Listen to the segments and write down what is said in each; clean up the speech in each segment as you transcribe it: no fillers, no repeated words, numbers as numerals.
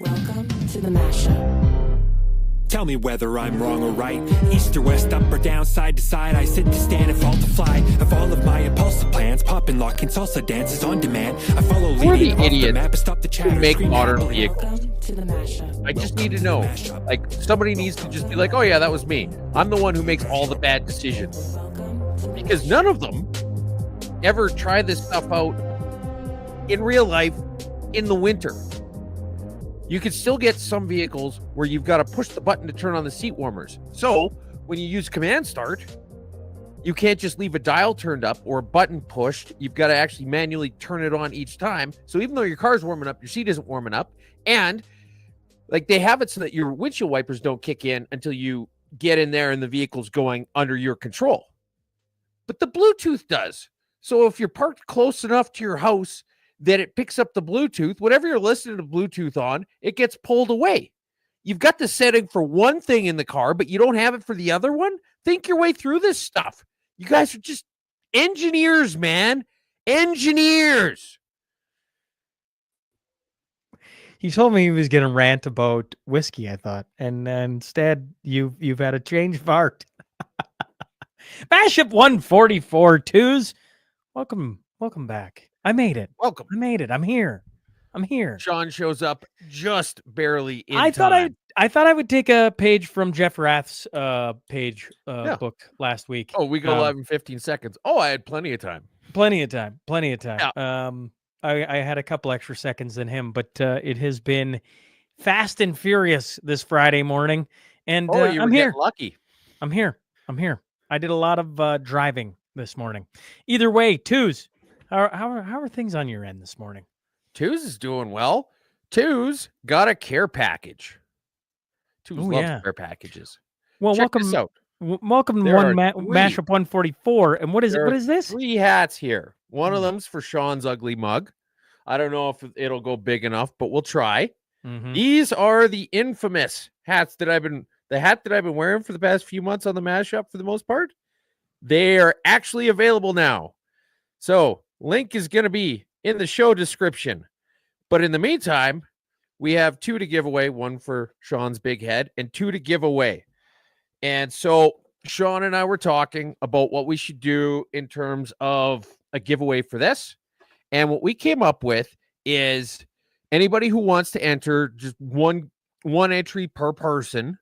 Welcome to the Mashup. Tell me whether I'm wrong or right. East or west, up or down, side to side. I sit to stand and fall to fly. Of all of my impulsive plans, pop and lock and salsa dances on demand. I follow leading off the map and stop the chatter. Who make modern Welcome vehicles? to the Mashup. I just need to know. Like, somebody needs to just be like, oh yeah, that was me. I'm the one who makes all the bad decisions. Because none of them ever try this stuff out in real life in the winter. You can still get some vehicles where you've got to push the button to turn on the seat warmers. So when you use command start, you can't just leave a dial turned up or a button pushed. You've got to actually manually turn it on each time. So even though your car's warming up, your seat isn't warming up. And like they have it so that your windshield wipers don't kick in until you get in there and the vehicle's going under your control. But the Bluetooth does. So if you're parked close enough to your house that it picks up the Bluetooth, whatever you're listening to Bluetooth on, it gets pulled away. You've got the setting for one thing in the car, but you don't have it for the other one. Think your way through this stuff. You guys are just engineers, man. Engineers. He told me he was going to rant about whiskey, I thought. And instead, you've had a change of heart. Mashup 144 twos. Welcome back. I made it. Welcome. I made it. I'm here. Sean shows up just barely in I time. thought I would take a page from Jeff Rath's book last week. Oh, we go live in 15 seconds. Oh, I had plenty of time. Plenty of time. Yeah. I had a couple extra seconds than him, but it has been fast and furious this Friday morning. And I'm here. Lucky. I'm here. I did a lot of driving this morning. Either way, twos. How are things on your end this morning? Twos is doing well. Twos got a care package. Twos loves care packages. Well, Check this out. Welcome to Mashup 144. And what is it? What is this? 3 hats here. One of them's for Sean's ugly mug. I don't know if it'll go big enough, but we'll try. Mm-hmm. These are the infamous hats that the hat that I've been wearing for the past few months on the Mashup for the most part. They are actually available now. So link is going to be in the show description. But in the meantime, we have 2 to give away, 1 for Sean's big head and 2 to give away. And so Sean and I were talking about what we should do in terms of a giveaway for this. And what we came up with is anybody who wants to enter, just one entry per person,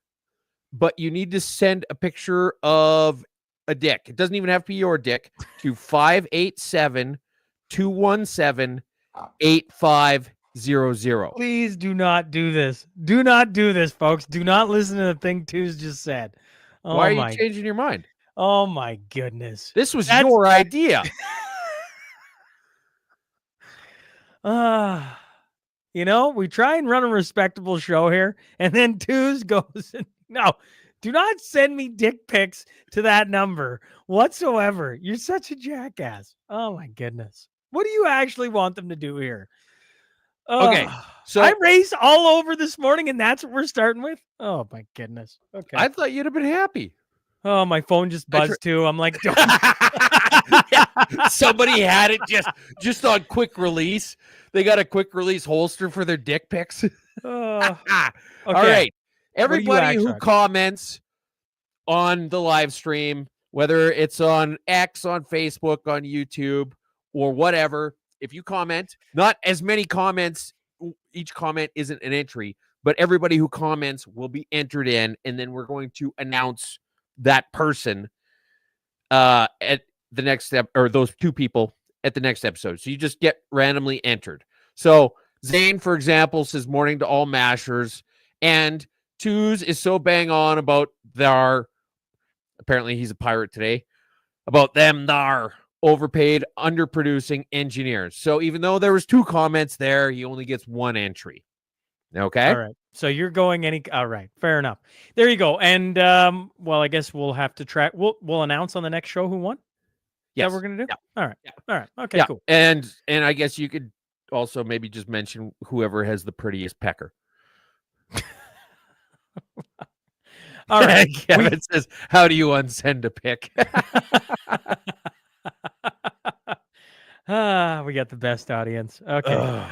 but you need to send a picture of a dick. It doesn't even have to be your dick to 587-217-8500. Please do not do this. Do not do this, folks. Do not listen to the thing Twos just said. Oh, why are you changing your mind? Oh my goodness. This was your idea. We try and run a respectable show here, and then Twos goes, no, do not send me dick pics to that number whatsoever. You're such a jackass. Oh my goodness. What do you actually want them to do here? Okay. So I raced all over this morning, and that's what we're starting with. Oh my goodness. Okay. I thought you'd have been happy. Oh, my phone just buzzed too. I'm like, don't. Somebody had it just on quick release. They got a quick release holster for their dick pics. Okay. All right. Everybody who comments on the live stream, whether it's on X, on Facebook, on YouTube, or whatever, if you comment, not as many comments, each comment isn't an entry, but everybody who comments will be entered in, and then we're going to announce that person at the next step, or those 2 people at the next episode. So you just get randomly entered. So Zane, for example, says morning to all mashers, and Twos is so bang on about apparently he's a pirate today, about them overpaid, underproducing engineers. So even though there was 2 comments there, he only gets 1 entry. Okay. All right. So you're going all right. Fair enough. There you go. And well, I guess we'll have to track. We'll announce on the next show who won. Yes. That we're gonna do. Yeah. All right. Yeah. All right. Okay. Yeah. Cool. And I guess you could also maybe just mention whoever has the prettiest pecker. All right. Kevin says, "How do you unsend a pic?" We got the best audience. Okay.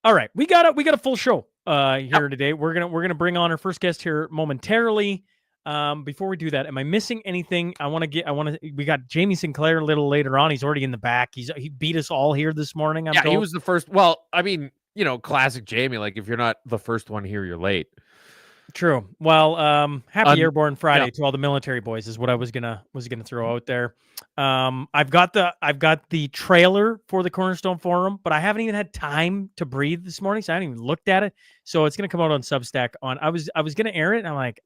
All right, we got a full show here today. We're gonna bring on our first guest here momentarily. Before we do that, am I missing anything? We got Jamie Sinclair a little later on. He's already in the back. He beat us all here this morning. I'm told. He was the first. Well, I mean, classic Jamie. Like, if you're not the first one here, you're late. True. Well, happy Airborne Friday to all the military boys is what I was gonna throw out there. I've got the trailer for the Cornerstone Forum, but I haven't even had time to breathe this morning, so I haven't even looked at it. So it's gonna come out on Substack. I was gonna air it, and I'm like,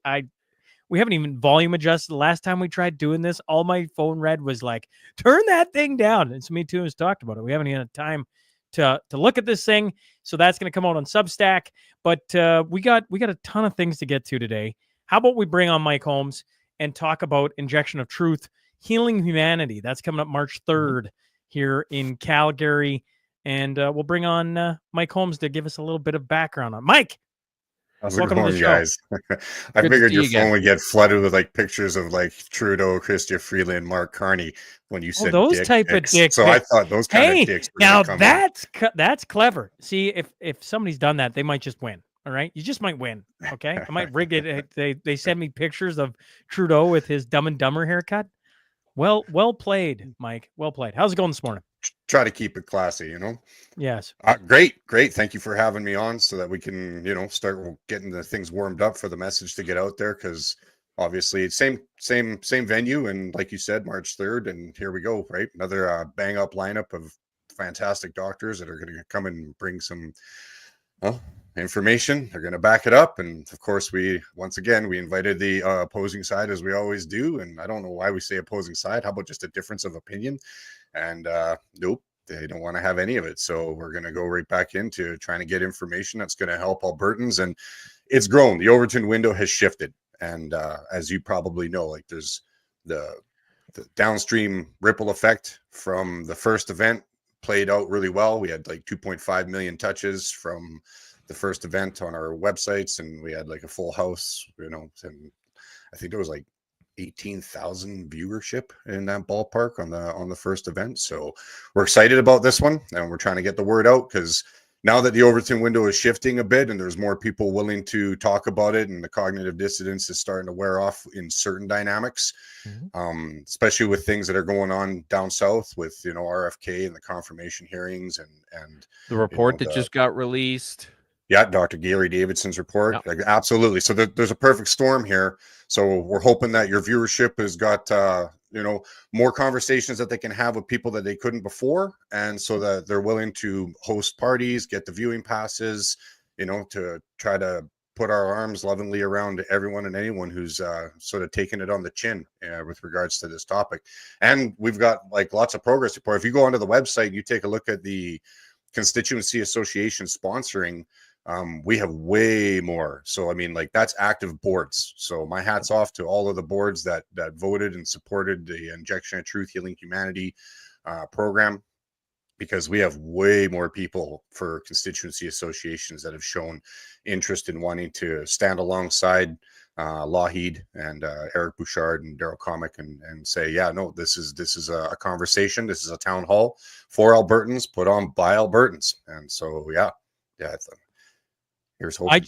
we haven't even volume adjusted. The last time we tried doing this, all my phone read was like, turn that thing down. And so me too has talked about it. We haven't even had time to look at this thing. So that's going to come out on Substack. But we got a ton of things to get to today. How about we bring on Mike Holmes and talk about Injection of Truth, Healing Humanity. That's coming up March 3rd here in Calgary. And we'll bring on Mike Holmes to give us a little bit of background on Mike. How's it going, guys? I figured your phone would get flooded with like pictures of like Trudeau, Chrystia Freeland, Mark Carney when you said those type of dicks. So I thought those kind of dicks. Now that's clever. See, if somebody's done that, they might just win. All right, you just might win. Okay, I might rig it. They send me pictures of Trudeau with his Dumb and Dumber haircut. Well played, Mike. Well played. How's it going this morning? Try to keep it classy, Yes. Great. Thank you for having me on so that we can, start getting the things warmed up for the message to get out there. Because obviously it's same venue. And like you said, March 3rd. And here we go, right? Another bang up lineup of fantastic doctors that are going to come and bring some information. They're going to back it up. And of course, we invited the opposing side, as we always do. And I don't know why we say opposing side. How about just a difference of opinion? And nope, they don't want to have any of it. So we're going to go right back into trying to get information that's going to help Albertans. And it's grown. The Overton window has shifted. And as you probably know, like there's the downstream ripple effect from the first event played out really well. We had like 2.5 million touches from the first event on our websites. And we had like a full house, and I think there was like 18,000 viewership in that ballpark on the first event. So we're excited about this one, and we're trying to get the word out because now that the Overton window is shifting a bit and there's more people willing to talk about it, and the cognitive dissonance is starting to wear off in certain dynamics, especially with things that are going on down south with RFK and the confirmation hearings and the report that just got released. Yeah, Dr. Gary Davidson's report. Like, absolutely. So there's a perfect storm here. So we're hoping that your viewership has got, more conversations that they can have with people that they couldn't before. And so that they're willing to host parties, get the viewing passes, to try to put our arms lovingly around everyone and anyone who's sort of taking it on the chin with regards to this topic. And we've got like lots of progress report. If you go onto the website and you take a look at the Constituency Association sponsoring, we have way more. So, I mean, like that's active boards. So my hat's off to all of the boards that voted and supported the Injection of Truth, Healing Humanity program, because we have way more people for constituency associations that have shown interest in wanting to stand alongside Lougheed and Eric Bouchard and Daryl Comic and say, yeah, no, this is a conversation. This is a town hall for Albertans, put on by Albertans. And so, yeah. Here's hoping.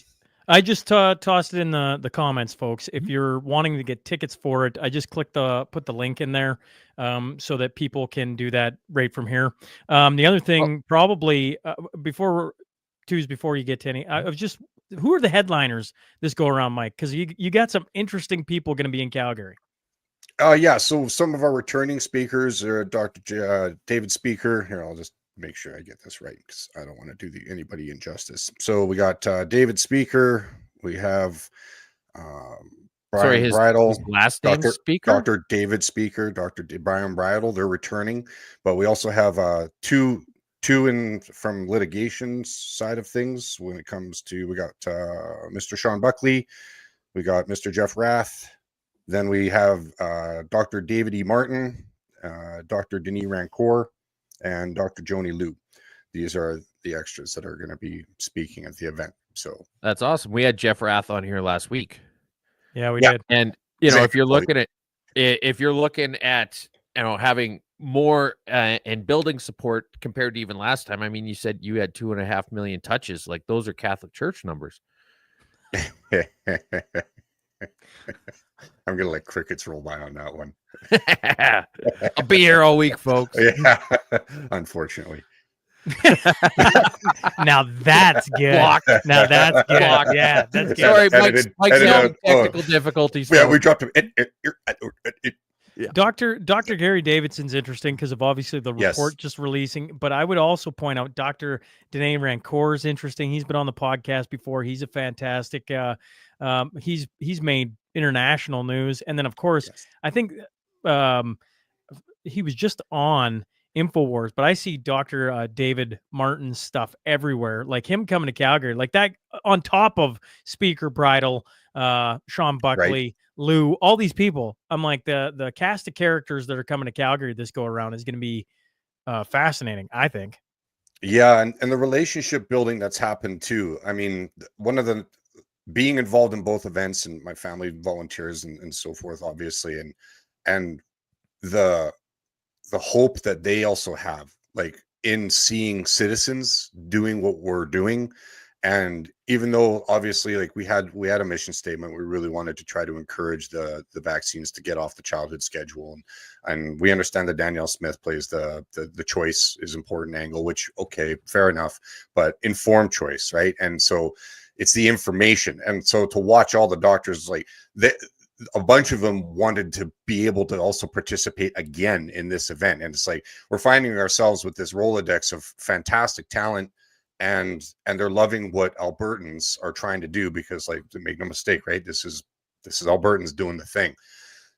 I just tossed it in the comments, folks. If you're wanting to get tickets for it, I just put the link in there so that people can do that right from here. The other thing, probably before you get to any, who are the headliners this go around, Mike? Because you got some interesting people going to be in Calgary. Yeah. So some of our returning speakers are Dr. David Speaker. Here, I'll just make sure I get this right because I don't want to do anybody injustice. So we got David Speaker. We have Brian Bridle, his last name Speaker? Dr. David Speaker, Brian Bridle. They're returning, but we also have two from litigation side of things. When it comes to, we got Mr. Sean Buckley, we got Mr. Jeff Rath, then we have Dr. David E. Martin, Dr. Denis Rancourt, and Dr. Joni Liu. These are the extras that are going to be speaking at the event. So that's awesome. We had Jeff Rath on here last week. Yeah, we did. And if you're looking at having more and building support compared to even last time. I mean, you said you had 2.5 million touches. Like, those are Catholic Church numbers. I'm gonna let crickets roll by on that one. I'll be here all week, folks. Yeah, unfortunately. Now that's good. Now that's good. Yeah, that's good. Sorry, Mike's having technical difficulties. Yeah, we dropped him. Yeah. Dr. Gary Davidson's interesting because of obviously the report just releasing, but I would also point out Dr. Dene Rancour is interesting. He's been on the podcast before. He's a fantastic. He's made international news, and then of course I think he was just on InfoWars, but I see Dr. David Martin's stuff everywhere, like him coming to Calgary, like that on top of Speaker Bridal, Sean Buckley, Lou, all these people. I'm like, the cast of characters that are coming to Calgary this go around is going to be fascinating, I think. Yeah, and the relationship building that's happened too. I mean, one of the being involved in both events, and my family volunteers and so forth, obviously, and the hope that they also have, like, in seeing citizens doing what we're doing. And even though obviously, like, we had a mission statement, we really wanted to try to encourage the vaccines to get off the childhood schedule, and we understand that Danielle Smith plays the choice is important angle, which, okay, fair enough, but informed choice, right? And so it's the information, and so to watch all the doctors, like, a bunch of them wanted to be able to also participate again in this event. And it's like, we're finding ourselves with this Rolodex of fantastic talent, and they're loving what Albertans are trying to do, because, like, to make no mistake, right, this is Albertans doing the thing.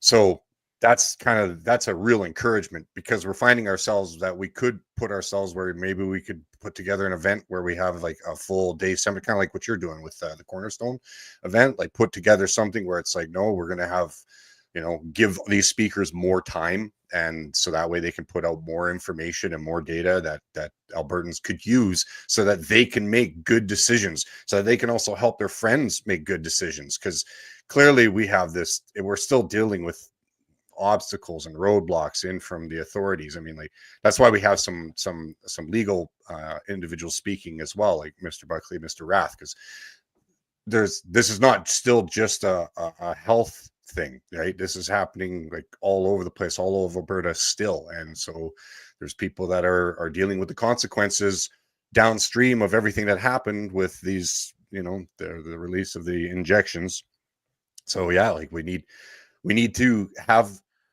So that's a real encouragement, because we're finding ourselves that we could put ourselves where maybe we could put together an event where we have like a full day seminar, kind of like what you're doing with the Cornerstone event, like put together something where it's like, no, we're going to have, give these speakers more time. And so that way they can put out more information and more data that Albertans could use, so that they can make good decisions, so that they can also help their friends make good decisions. Because clearly we're still dealing with obstacles and roadblocks in from the authorities. I mean, like, that's why we have some legal individuals speaking as well, like Mr. Buckley, Mr. Rath, because this is not still just a health thing, right? This is happening like all over the place, all over Alberta still. And so there's people that are dealing with the consequences downstream of everything that happened with these, the release of the injections. So yeah, like, we need to have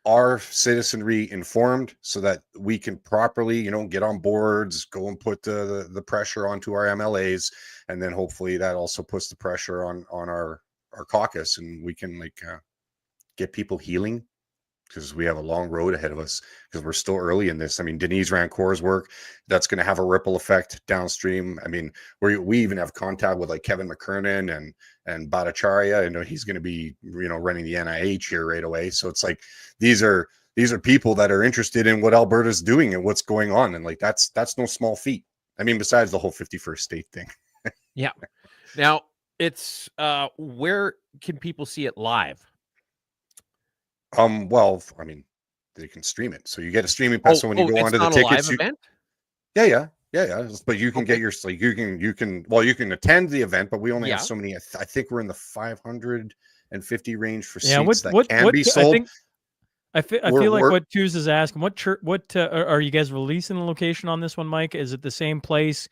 our citizenry informed, so that we can properly, get on boards, go and put the pressure onto our MLAs, and then hopefully that also puts the pressure on our caucus, and we can get people healing, because we have a long road ahead of us, because we're still early in this. I mean, Denise Rancour's work, that's going to have a ripple effect downstream. I mean, we even have contact with like Kevin McKernan and Bhattacharya, and he's going to be, running the NIH here right away. So it's like, these are people that are interested in what Alberta's doing and what's going on. And like, that's no small feat. I mean, besides the whole 51st state thing. Yeah. Now it's, where can people see it live? Well, I mean, they can stream it. So you get a streaming pass. So when you go onto the tickets, event? Yeah. But you can get your, like, you can attend the event, but we only have so many. I think we're in the 550 range for seats that can be sold. I feel like what Tuz is asking, what are you guys releasing the location on this one, Mike? Is it the same place?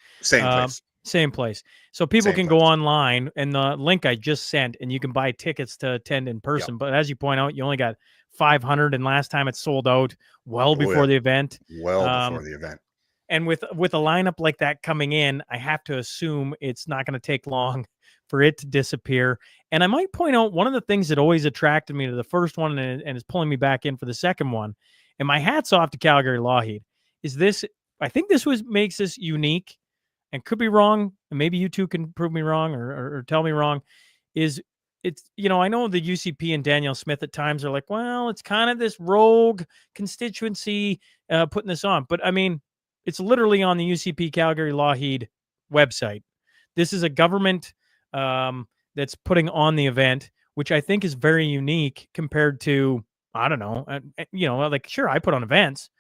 Same place. So people can go online, and the link I just sent, and you can buy tickets to attend in person. Yep. But as you point out, you only got 500, and last time it sold out before the event. Before the event. And with a lineup like that coming in, I have to assume it's not going to take long for it to disappear. And I might point out one of the things that always attracted me to the first one and is pulling me back in for the second one, and my hat's off to Calgary Lougheed, is this. I think this makes this unique, and could be wrong, and maybe you two can prove me wrong or tell me wrong, it's, I know the UCP and Danielle Smith at times are like, well, it's kind of this rogue constituency putting this on. But I mean, it's literally on the UCP Calgary Lougheed website. This is a government that's putting on the event, which I think is very unique compared to, I don't know, like, sure, I put on events,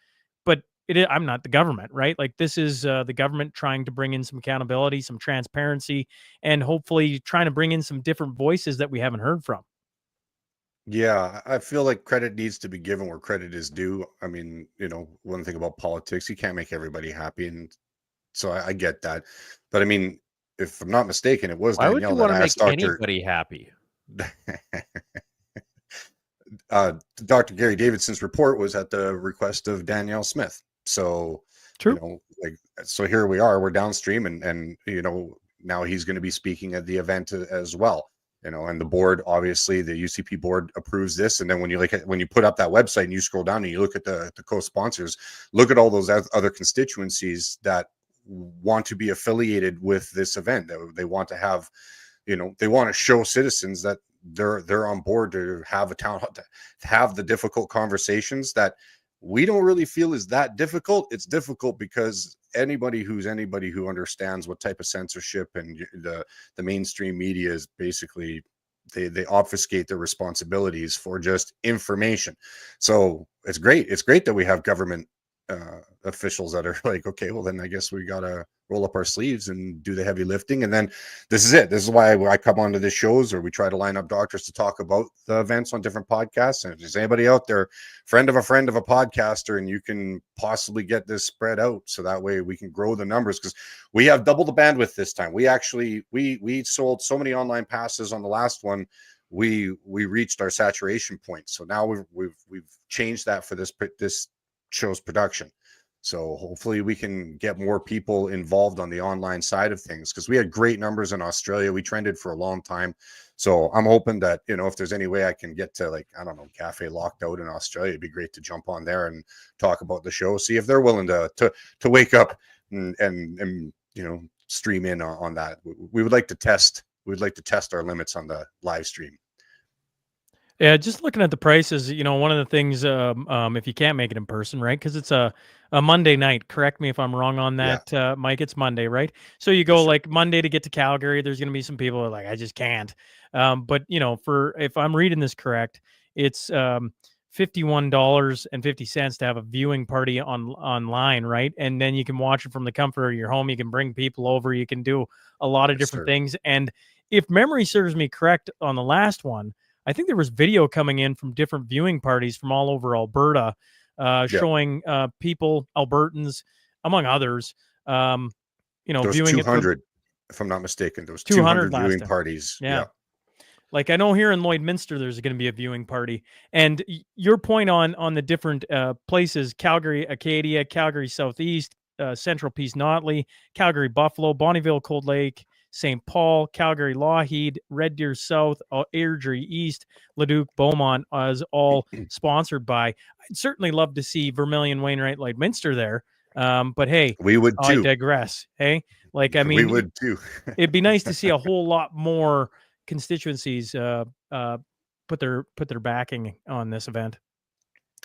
I'm not the government, right? Like this is the government trying to bring in some accountability, some transparency, and hopefully trying to bring in some different voices that we haven't heard from. Yeah, I feel like credit needs to be given where credit is due. I mean, one thing about politics, you can't make everybody happy, and so I get that. But I mean, if I'm not mistaken, it was Why would you Danielle that want to make asked anybody happy? Dr. Gary Davidson's report was at the request of Danielle Smith. So, True. so here we are, we're downstream, and now he's going to be speaking at the event as well. And the board, obviously, the UCP board approves this. And then when you put up that website and you scroll down and you look at the co-sponsors, look at all those other constituencies that want to be affiliated with this event. They want to have, they want to show citizens that they're on board to have a town, to have the difficult conversations that we don't really feel is that difficult. It's difficult because anybody who understands what type of censorship and the mainstream media is basically, they obfuscate their responsibilities for just information. So it's great that we have government officials that are like, okay, well then I guess we gotta roll up our sleeves and do the heavy lifting. And then this is why I come onto the shows, or we try to line up doctors to talk about the events on different podcasts. And if there's anybody out there, friend of a podcaster, and you can possibly get this spread out, so that way we can grow the numbers, because we have double the bandwidth this time. We actually we sold so many online passes on the last one, we reached our saturation point. So now we've changed that for this show's production. So hopefully we can get more people involved on the online side of things, because we had great numbers in Australia. We trended for a long time. So I'm hoping that, if there's any way I can get to, like, I don't know, Cafe Locked Out in Australia, it'd be great to jump on there and talk about the show, see if they're willing to wake up and stream in on that. We'd like to test our limits on the live stream. Yeah, just looking at the prices, one of the things, if you can't make it in person, right? Because it's a Monday night. Correct me if I'm wrong on that, Mike. It's Monday, right? So you go like Monday to get to Calgary. There's going to be some people who are like, I just can't. But if I'm reading this correct, it's $51.50 to have a viewing party online, right? And then you can watch it from the comfort of your home. You can bring people over. You can do a lot of different things. And if memory serves me correct, on the last one, I think there was video coming in from different viewing parties from all over Alberta, showing people, Albertans, among others, there was viewing 200, if I'm not mistaken. There was 200 viewing parties. Yeah. Like I know here in Lloydminster, there's going to be a viewing party. And your point on the different places, Calgary, Acadia, Calgary Southeast, Central Peace Notley, Calgary Buffalo, Bonnyville Cold Lake, St. Paul, Calgary Lougheed, Red Deer South, Airdrie East, Leduc, Beaumont, as all sponsored by. I'd certainly love to see Vermilion, Wainwright, Lloydminster there. But hey, we would too. I digress. Hey, we would too. It'd be nice to see a whole lot more constituencies put their backing on this event.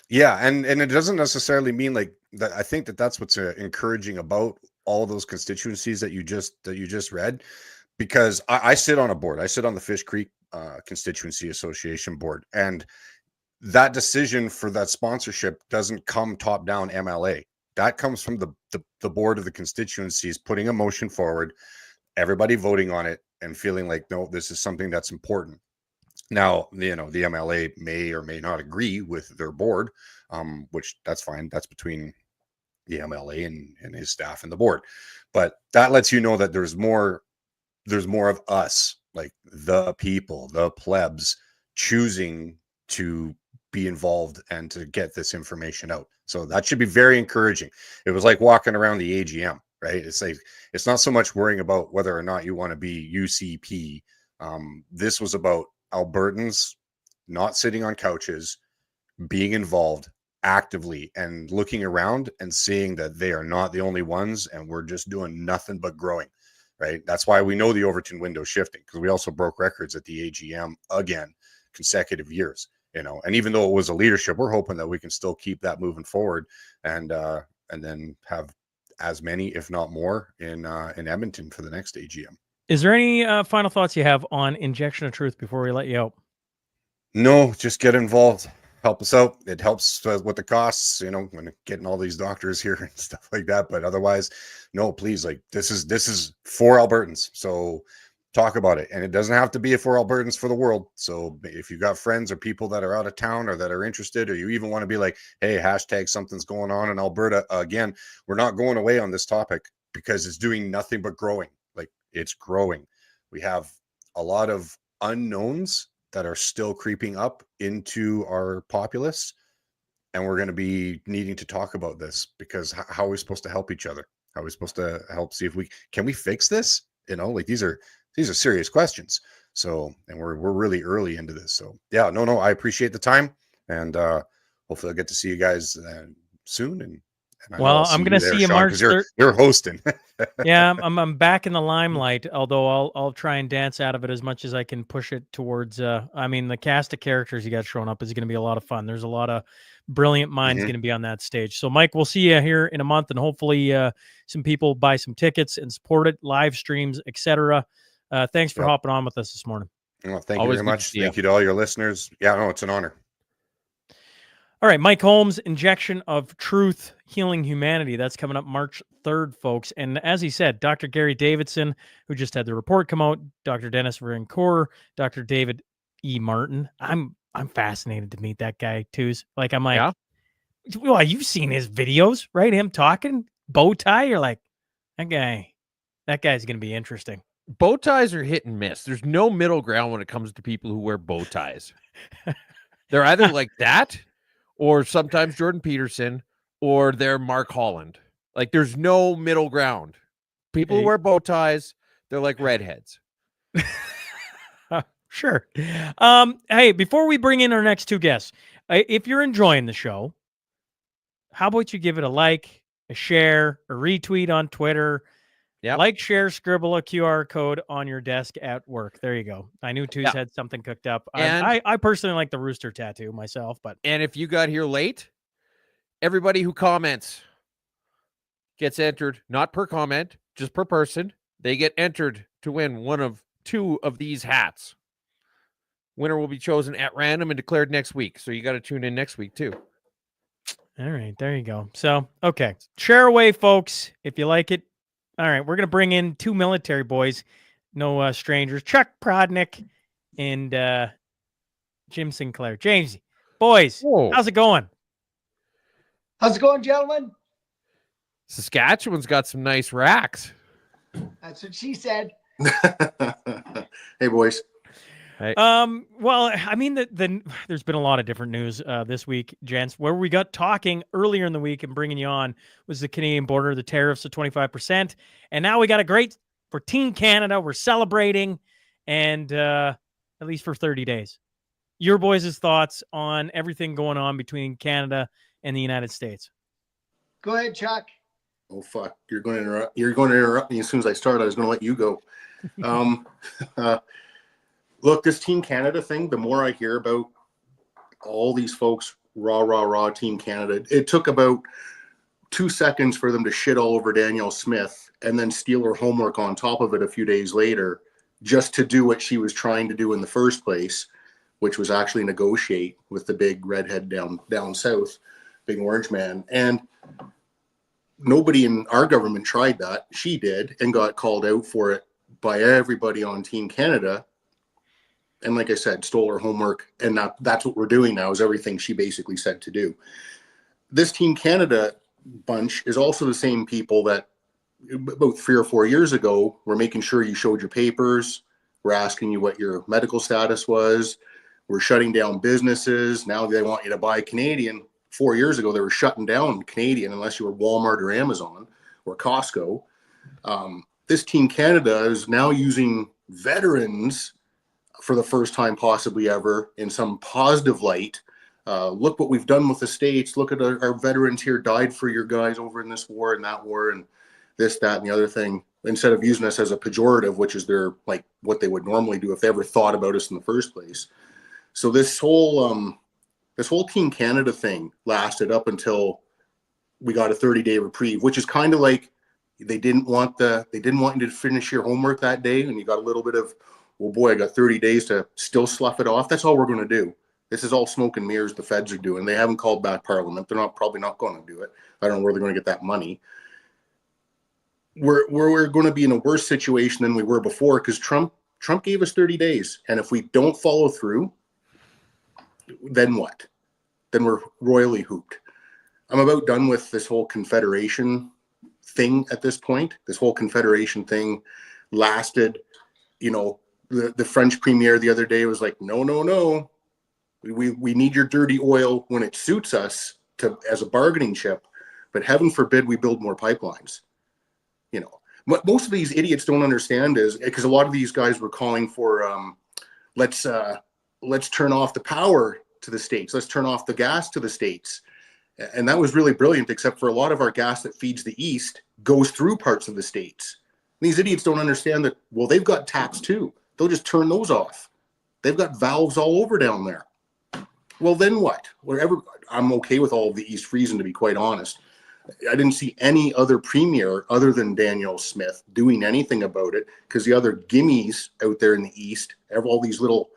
Yeah, and it doesn't necessarily mean like that. I think that's what's encouraging about all those constituencies that you just read, because I sit on a board. I sit on the Fish Creek Constituency Association board, and that decision for that sponsorship doesn't come top down MLA. That comes from the board of the constituencies putting a motion forward, everybody voting on it and feeling like, no, this is something that's important. Now, the MLA may or may not agree with their board, which that's fine. That's between the MLA and his staff and the board. But that lets you know that there's more of us, like the people, the plebs, choosing to be involved and to get this information out. So that should be very encouraging. It was like walking around the AGM, right? It's like, it's not so much worrying about whether or not you want to be UCP. This was about Albertans not sitting on couches, being involved actively and looking around and seeing that they are not the only ones, and we're just doing nothing but growing, right? That's why we know the Overton window shifting, because we also broke records at the AGM again, consecutive years, and even though it was a leadership, we're hoping that we can still keep that moving forward and then have as many, if not more, in Edmonton for the next AGM. Is there any final thoughts you have on Injection of Truth before we let you out? No, just get involved. help us out. It helps with the costs, when getting all these doctors here and stuff like that. But otherwise, no, please, like this is for Albertans. So talk about it. And it doesn't have to be for Albertans, for the world. So if you got friends or people that are out of town or that are interested, or you even want to be like, hey, hashtag something's going on in Alberta. Again, we're not going away on this topic because it's doing nothing but growing. Like it's growing. We have a lot of unknowns that are still creeping up into our populace, and we're going to be needing to talk about this because how are we supposed to help each other? How are we supposed to help see if we can fix this? Like these are serious questions. So, and we're really early into this. So yeah, no, I appreciate the time, and hopefully I'll get to see you guys soon. And well, I'm going to see you March 3rd. You're hosting. Yeah, I'm back in the limelight, although I'll try and dance out of it as much as I can, push it towards the cast of characters you got showing up is going to be a lot of fun. There's a lot of brilliant minds going to be on that stage. So Mike, we'll see you here in a month, and hopefully some people buy some tickets and support it, live streams, etc. Thanks for hopping on with us this morning. Well, thank you very much. Thank you to all your listeners. Yeah, no, it's an honor. All right, Mike Holmes, Injection of Truth, Healing Humanity. That's coming up March 3rd, folks. And as he said, Dr. Gary Davidson, who just had the report come out, Dr. Dennis Varencourt, Dr. David E. Martin. I'm fascinated to meet that guy, too. Like, I'm like, well, you've seen his videos, right? Him talking, bow tie. You're like, that guy's going to be interesting. Bow ties are hit and miss. There's no middle ground when it comes to people who wear bow ties. They're either like that, or sometimes Jordan Peterson, or they're Mark Holland. Like, there's no middle ground. People who wear bow ties, they're like redheads. Sure. Hey, before we bring in our next two guests, if you're enjoying the show, how about you give it a like, a share, a retweet on Twitter? Yeah. Like, share, scribble a QR code on your desk at work. There you go. I knew Tooz had something cooked up. And I personally like the rooster tattoo myself. And if you got here late, everybody who comments gets entered, not per comment, just per person. They get entered to win one of two of these hats. Winner will be chosen at random and declared next week. So you got to tune in next week too. All right, there you go. So, okay. Share away, folks, if you like it. All right, we're going to bring in two military boys, no strangers, Chuck Prodonick and Jim Sinclair. James, boys, how's it going? How's it going, gentlemen? Saskatchewan's got some nice racks. That's what she said. Hey, boys. Hey. Well, I mean, there's been a lot of different news this week, gents. Where we got talking earlier in the week and bringing you on was the Canadian border, the tariffs of 25%. And now we got a great for Team Canada. We're celebrating, and at least for 30 days. Your boys' thoughts on everything going on between Canada and the United States. Go ahead, Chuck. Oh, fuck. You're going to interrupt me as soon as I start. I was going to let you go. Look, this Team Canada thing, the more I hear about all these folks, rah, Team Canada, it took about 2 seconds for them to shit all over Danielle Smith and then steal her homework on top of it a few days later just to do what she was trying to do in the first place, which was actually negotiate with the big redhead down south, big orange man. And nobody in our government tried that. She did and got called out for it by everybody on Team Canada. And like I said, stole her homework. And that's what we're doing now, is everything she basically said to do. This Team Canada bunch is also the same people that about 3 or 4 years ago were making sure you showed your papers. We're asking you what your medical status was. We're shutting down businesses. Now they want you to buy Canadian. 4 years ago, they were shutting down Canadian unless you were Walmart or Amazon or Costco. This Team Canada is now using veterans for the first time possibly ever in some positive light. Look what we've done with the States. Look at our veterans here died for your guys over in this war and that war and this, that, and the other thing, instead of using us as a pejorative, which is their, like, what they would normally do if they ever thought about us in the first place. So this whole Team Canada thing lasted up until we got a 30-day reprieve, which is kind of like they didn't want you to finish your homework that day, and you got a little bit of, well, boy, I got 30 days to still slough it off. That's all we're going to do. This is all smoke and mirrors the feds are doing. They haven't called back Parliament. They're probably not going to do it. I don't know where they're going to get that money. We're going to be in a worse situation than we were before because Trump gave us 30 days. And if we don't follow through, then what? Then we're royally hooped. I'm about done with this whole confederation thing at this point. This whole confederation thing lasted, the French premier the other day was like, no. We need your dirty oil when it suits us as a bargaining chip, but heaven forbid we build more pipelines. What most of these idiots don't understand is because a lot of these guys were calling for let's turn off the power to the states. Let's turn off the gas to the states. And that was really brilliant, except for a lot of our gas that feeds the East goes through parts of the states. These idiots don't understand that, well, they've got taps too. They'll just turn those off. They've got valves all over down there. Well, then what? I'm okay with all of the East freezing, to be quite honest. I didn't see any other premier other than Danielle Smith doing anything about it because the other gimmies out there in the East have all these little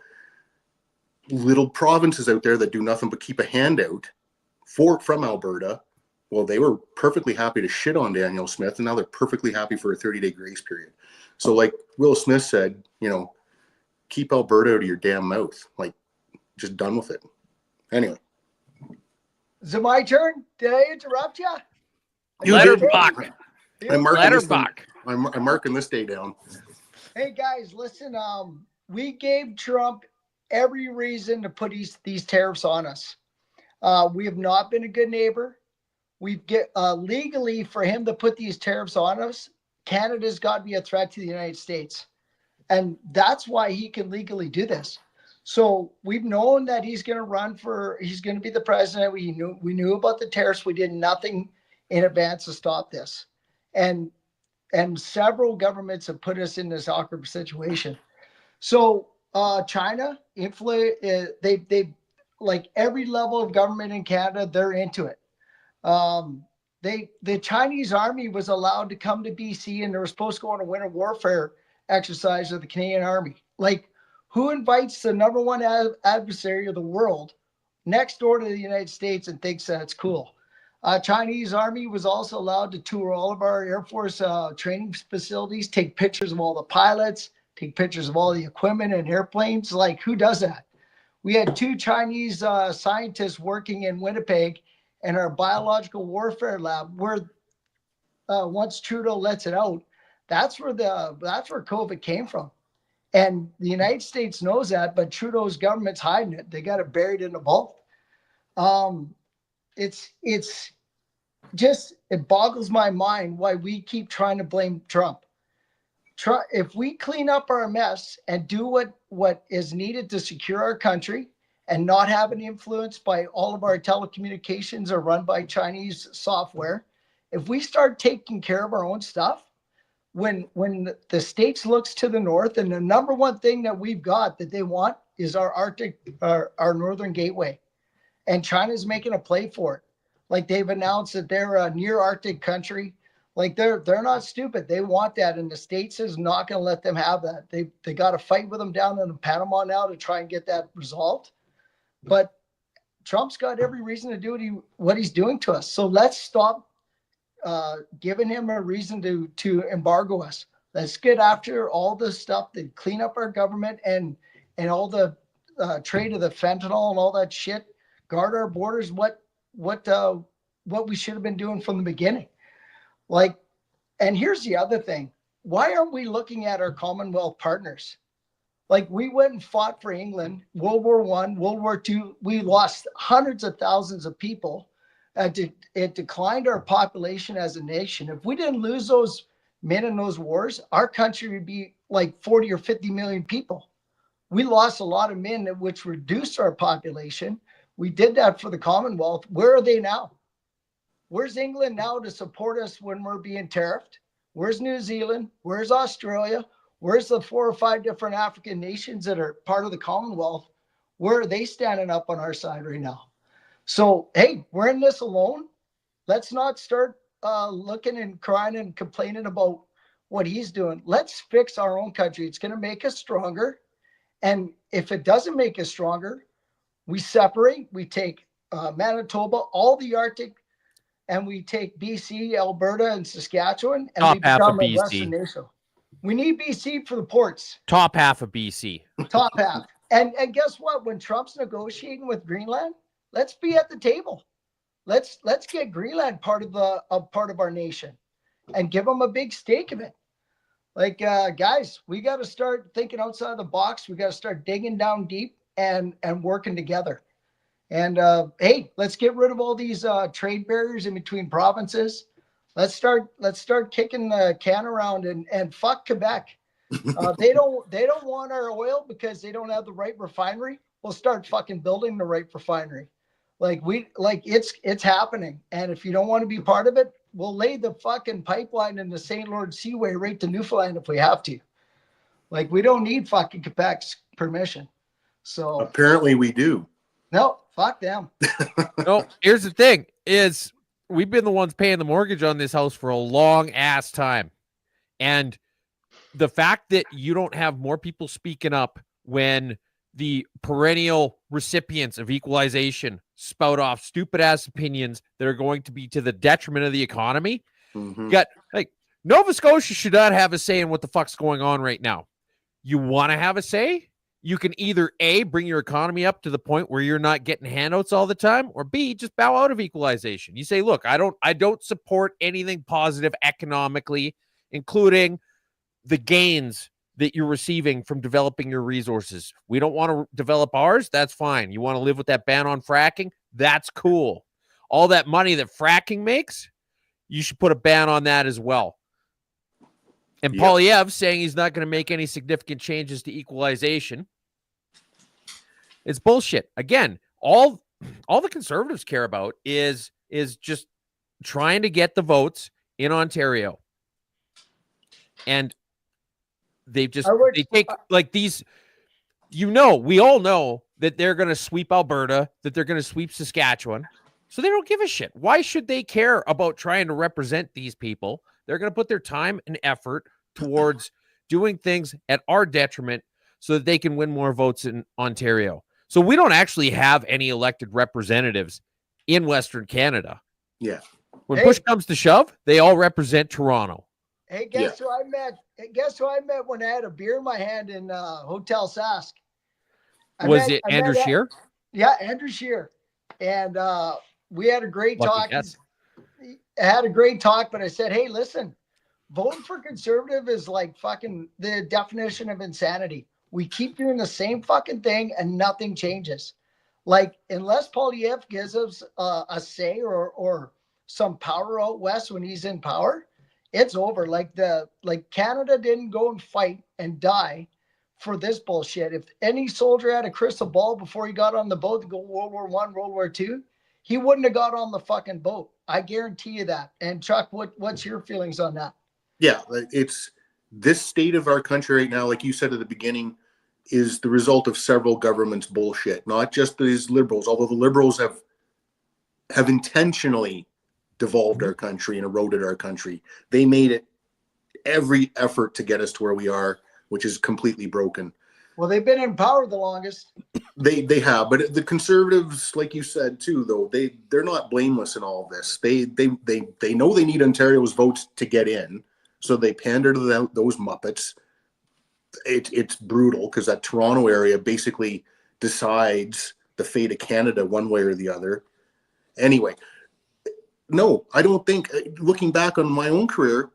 provinces out there that do nothing but keep a hand out from Alberta. Well, they were perfectly happy to shit on Danielle Smith, and now they're perfectly happy for a 30-day grace period. So like Will Smith said, keep Alberta out of your damn mouth. Like, just done with it. Anyway. Is it my turn? Did I interrupt you? Letterbuck. I'm marking this day down. Hey guys, listen. We gave Trump every reason to put these tariffs on us. We have not been a good neighbor. We've legally for him to put these tariffs on us, Canada's got to be a threat to the United States, and that's why he can legally do this. So we've known that he's going to be the president. We knew about the tariffs. We did nothing in advance to stop this. And several governments have put us in this awkward situation. So China, they like every level of government in Canada, they're into it. The Chinese army was allowed to come to BC and they were supposed to go on a winter warfare exercise with the Canadian army. Like, who invites the number one adversary of the world next door to the United States and thinks that's cool? Chinese army was also allowed to tour all of our Air Force training facilities, take pictures of all the pilots, take pictures of all the equipment and airplanes. Like, who does that? We had 2 Chinese scientists working in Winnipeg in our biological warfare lab where once Trudeau lets it out, that's where COVID came from. And the United States knows that, but Trudeau's government's hiding it. They got it buried in a vault. It boggles my mind why we keep trying to blame Trump. If we clean up our mess and do what is needed to secure our country and not have an influence by all of our telecommunications are run by Chinese software, if we start taking care of our own stuff, when the States looks to the north, and the number one thing that we've got that they want is our northern gateway, and China's making a play for it. Like, they've announced that they're a near Arctic country. Like, they're not stupid. They want that, and the States is not going to let them have that. They got to fight with them down in Panama now to try and get that resolved. But Trump's got every reason to do what he's doing to us. So let's stop giving him a reason to embargo us. Let's get after all the stuff that clean up our government and all the trade of the fentanyl and all that shit. Guard our borders. What we should have been doing from the beginning. Like, and here's the other thing. Why aren't we looking at our Commonwealth partners? Like, we went and fought for England, World War I, World War II. We lost hundreds of thousands of people. It declined our population as a nation. If we didn't lose those men in those wars, our country would be like 40 or 50 million people. We lost a lot of men, which reduced our population. We did that for the Commonwealth. Where are they now? Where's England now to support us when we're being tariffed? Where's New Zealand? Where's Australia? Where's the 4 or 5 different African nations that are part of the Commonwealth? Where are they standing up on our side right now? So, hey, we're in this alone. Let's not start looking and crying and complaining about what he's doing. Let's fix our own country. It's going to make us stronger. And if it doesn't make us stronger, We separate. We take Manitoba, all the Arctic, and we take BC, Alberta, and Saskatchewan, and Top we half of become a Western BC. nation. We need BC for the ports. Top half of BC. Top half. And guess what? When Trump's negotiating with Greenland, let's be at the table. Let's get Greenland part of our nation, and give them a big stake of it. Like guys, we got to start thinking outside the box. We got to start digging down deep and working together. And hey, let's get rid of all these trade barriers in between provinces. Let's start kicking the can around and fuck Quebec. They don't want our oil because they don't have the right refinery. We'll start fucking building the right refinery. It's happening. And if you don't want to be part of it, we'll lay the fucking pipeline in the St. Lawrence Seaway right to Newfoundland if we have to. Like, we don't need fucking Quebec's permission. So apparently we do. No, fuck them. No, here's the thing is we've been the ones paying the mortgage on this house for a long ass time. And the fact that you don't have more people speaking up when the perennial recipients of equalization spout off stupid ass opinions that are going to be to the detriment of the economy. Mm-hmm. You got like Nova Scotia should not have a say in what the fuck's going on right now. You want to have a say? You can either A, bring your economy up to the point where you're not getting handouts all the time, or B, just bow out of equalization. You say, look, I don't support anything positive economically, including the gains that you're receiving from developing your resources. We don't want to develop ours. That's fine. You want to live with that ban on fracking? That's cool. All that money that fracking makes, you should put a ban on that as well. And Yep. Poilievre saying he's not going to make any significant changes to equalization. It's bullshit. Again, all the Conservatives care about is just trying to get the votes in Ontario. And they take like these, we all know that they're going to sweep Alberta, that they're going to sweep Saskatchewan. So they don't give a shit. Why should they care about trying to represent these people? They're going to put their time and effort towards doing things at our detriment so that they can win more votes in Ontario. So we don't actually have any elected representatives in Western Canada. Yeah. When push comes to shove, they all represent Toronto. Hey, guess who I met? Guess who I met when I had a beer in my hand in Hotel Sask? Was it Andrew Scheer? Yeah, Andrew Scheer. And we had a great talk. Guess. I had a great talk, but I said, hey, listen, voting for Conservative is like fucking the definition of insanity. We keep doing the same fucking thing and nothing changes. Like, unless Poilievre gives us a say or some power out west when he's in power, it's over. Like Canada didn't go and fight and die for this bullshit. If any soldier had a crystal ball before he got on the boat to go World War I, World War II, he wouldn't have got on the fucking boat. I guarantee you that. And Chuck, what's your feelings on that? Yeah, it's this state of our country right now, like you said at the beginning, is the result of several governments' bullshit, not just these liberals, although the liberals have intentionally devolved our country and eroded our country. They made it every effort to get us to where we are, which is completely broken. Well, they've been in power the longest. They have, but the Conservatives, like you said too, though, they're not blameless in all of this. They know they need Ontario's votes to get in, so they pander to those Muppets. It's brutal because that Toronto area basically decides the fate of Canada one way or the other. Anyway, no, I don't think, looking back on my own career,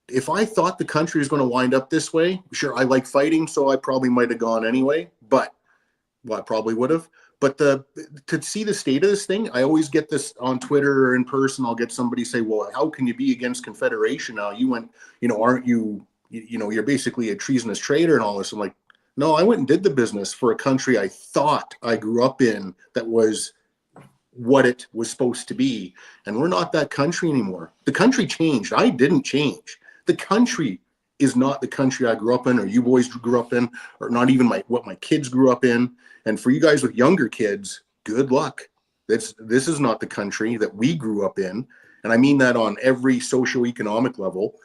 if I thought the country was going to wind up this way, sure, I like fighting, so I probably might have gone anyway, but I probably would have. But to see the state of this thing, I always get this on Twitter or in person. I'll get somebody say, well, how can you be against Confederation now? You went, aren't you, you're basically a treasonous traitor and all this. I'm like, no, I went and did the business for a country I thought I grew up in that was what it was supposed to be. And we're not that country anymore. The country changed. I didn't change. The country is not the country I grew up in, or you boys grew up in, or not even what my kids grew up in. And for you guys with younger kids, good luck. This is not the country that we grew up in. And I mean that on every socioeconomic level.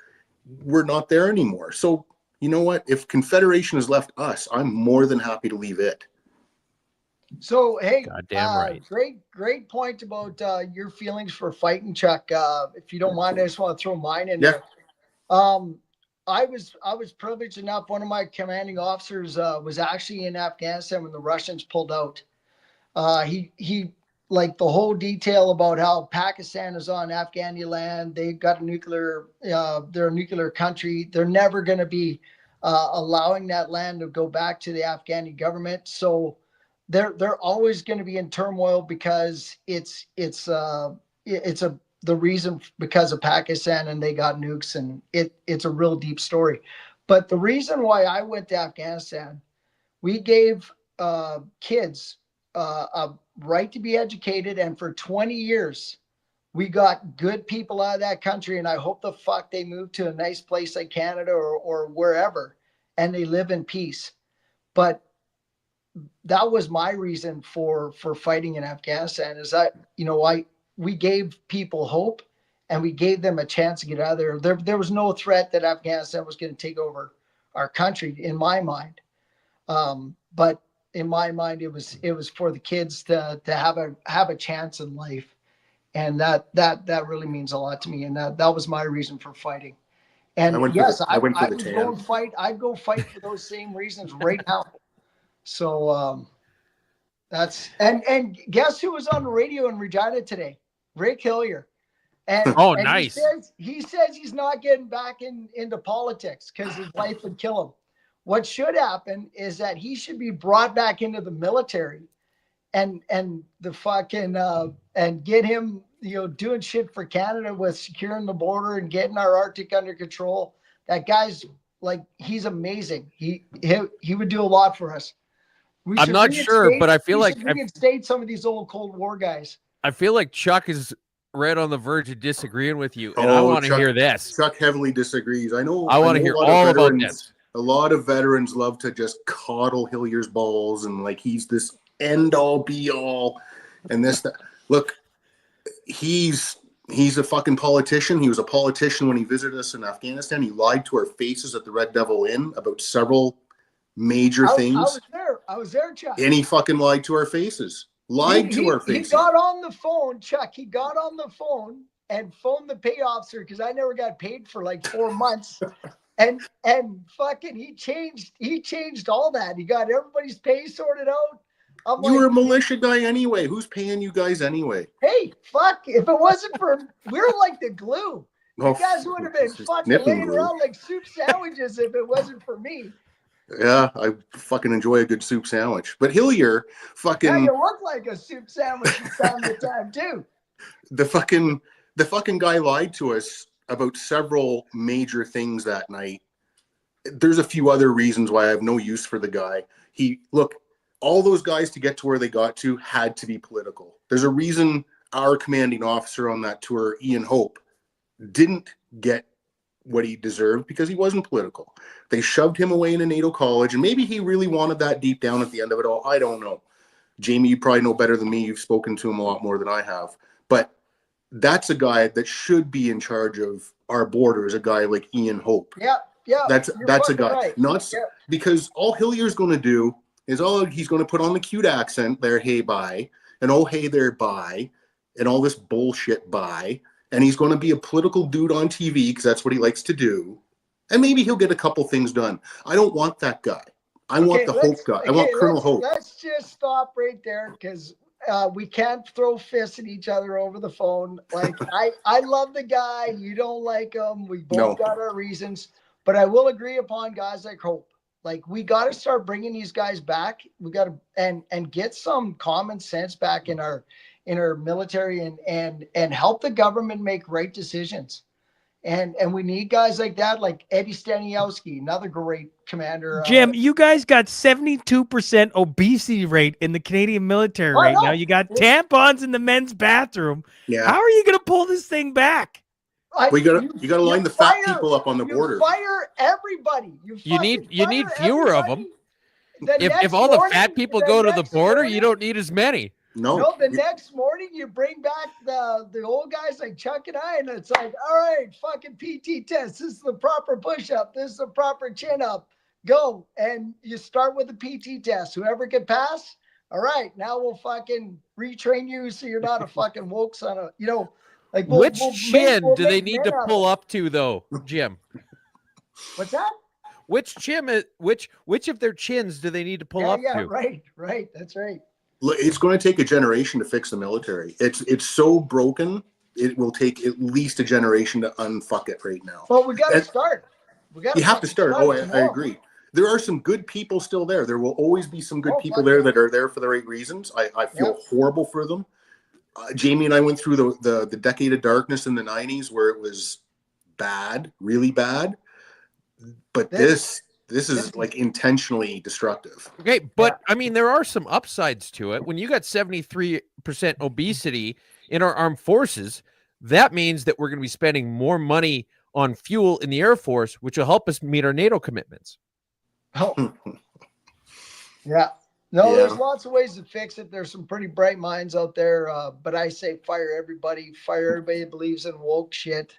We're not there anymore. So you know what? If Confederation has left us, I'm more than happy to leave it. So, hey, Goddamn right. great point about your feelings for fighting, Chuck. If you don't mind, I just want to throw mine in there. I was privileged enough. One of my commanding officers was actually in Afghanistan when the Russians pulled out. He like the whole detail about how Pakistan is on Afghani land. They've got a nuclear, they're a nuclear country. They're never going to be allowing that land to go back to the Afghani government. So they're always going to be in turmoil because it's the reason because of Pakistan and they got nukes, and it's a real deep story. But the reason why I went to Afghanistan, we gave kids a right to be educated, and for 20 years we got good people out of that country, and I hope the fuck they move to a nice place like Canada or wherever and they live in peace. But that was my reason for fighting in Afghanistan, is that, we gave people hope and we gave them a chance to get out of there. There was no threat that Afghanistan was going to take over our country in my mind. But in my mind, it was for the kids to have a chance in life. And that really means a lot to me. And that was my reason for fighting. And I would go fight. I'd go fight for those same reasons right now. So that's and guess who was on the radio in Regina today? Rick Hillier. And nice. He says he's not getting back into politics because his wife would kill him. What should happen is that he should be brought back into the military and the fucking and get him, doing shit for Canada with securing the border and getting our Arctic under control. That guy's he's amazing. He would do a lot for us. I'm not sure, but I feel like reinstate some of these old Cold War guys. I feel like Chuck is right on the verge of disagreeing with you, and I want to hear this. Chuck heavily disagrees. I want to hear all about this. A lot of veterans love to just coddle Hillier's balls and he's this end all be all and this that. Look, he's a fucking politician. He was a politician when he visited us in Afghanistan. He lied to our faces at the Red Devil Inn about several major things. I was there, Chuck. And he fucking lied to our faces. Our faces. He got on the phone, Chuck. He got on the phone and phoned the pay officer because I never got paid for 4 months. And fucking he changed all that. He got everybody's pay sorted out. You were a militia guy anyway. Who's paying you guys anyway? Hey, fuck! If it wasn't for we're like the glue. You guys would have been fucking laying around like soup sandwiches if it wasn't for me. Yeah, I fucking enjoy a good soup sandwich. But Hillier fucking... Yeah, you look like a soup sandwich from time to time, too. The fucking guy lied to us about several major things that night. There's a few other reasons why I have no use for the guy. All those guys to get to where they got to had to be political. There's a reason our commanding officer on that tour, Ian Hope, didn't get what he deserved because he wasn't political. They shoved him away in a NATO college, and maybe he really wanted that deep down at the end of it all. I don't know. Jamie, you probably know better than me. You've spoken to him a lot more than I have. But that's a guy that should be in charge of our borders, a guy like Ian Hope. Yeah. That's a guy. Right. Because all Hillier's going to do is he's going to put on the cute accent there, hey, bye, and oh, hey there, bye, and all this bullshit, bye. And he's going to be a political dude on TV because that's what he likes to do. And maybe he'll get a couple things done. I don't want that guy. I want the Hope guy. I want Colonel Hope. Let's just stop right there because we can't throw fists at each other over the phone. I love the guy. You don't like him. We both got our reasons. But I will agree upon guys like Hope. We got to start bringing these guys back. We got to and get some common sense back in our military and help the government make right decisions. And we need guys like that, like Eddie Staniowski, another great commander. Jim, you guys got 72% obesity rate in the Canadian military right now. You got tampons in the men's bathroom. Yeah. How are you going to pull this thing back? You got to line the fat people up on the border. Fire everybody. You need fewer of them. If all the fat people go to the border, you don't need as many. No, the next morning you bring back the old guys like Chuck and I, and it's like, all right, fucking PT test. This is the proper push-up. This is the proper chin-up. Go. And you start with the PT test. Whoever can pass, all right, now we'll fucking retrain you so you're not a fucking woke son of, like Which chin do they need to pull up to, though, Jim? What's that? Which of their chins do they need to pull up to? Right. That's right. It's going to take a generation to fix the military. It's so broken. It will take at least a generation to unfuck it right now. Well, we got to start. You have to start. Oh, I agree. There are some good people still there. There will always be some good people there that are there for the right reasons. I feel horrible for them. Jamie and I went through the decade of darkness in the 90s where it was bad, really bad. But this is like intentionally destructive. Okay, but I mean, there are some upsides to it. When you got 73% obesity in our armed forces, that means that we're going to be spending more money on fuel in the Air Force, which will help us meet our NATO commitments. Oh, yeah. No, there's lots of ways to fix it. There's some pretty bright minds out there, but I say fire everybody that believes in woke shit,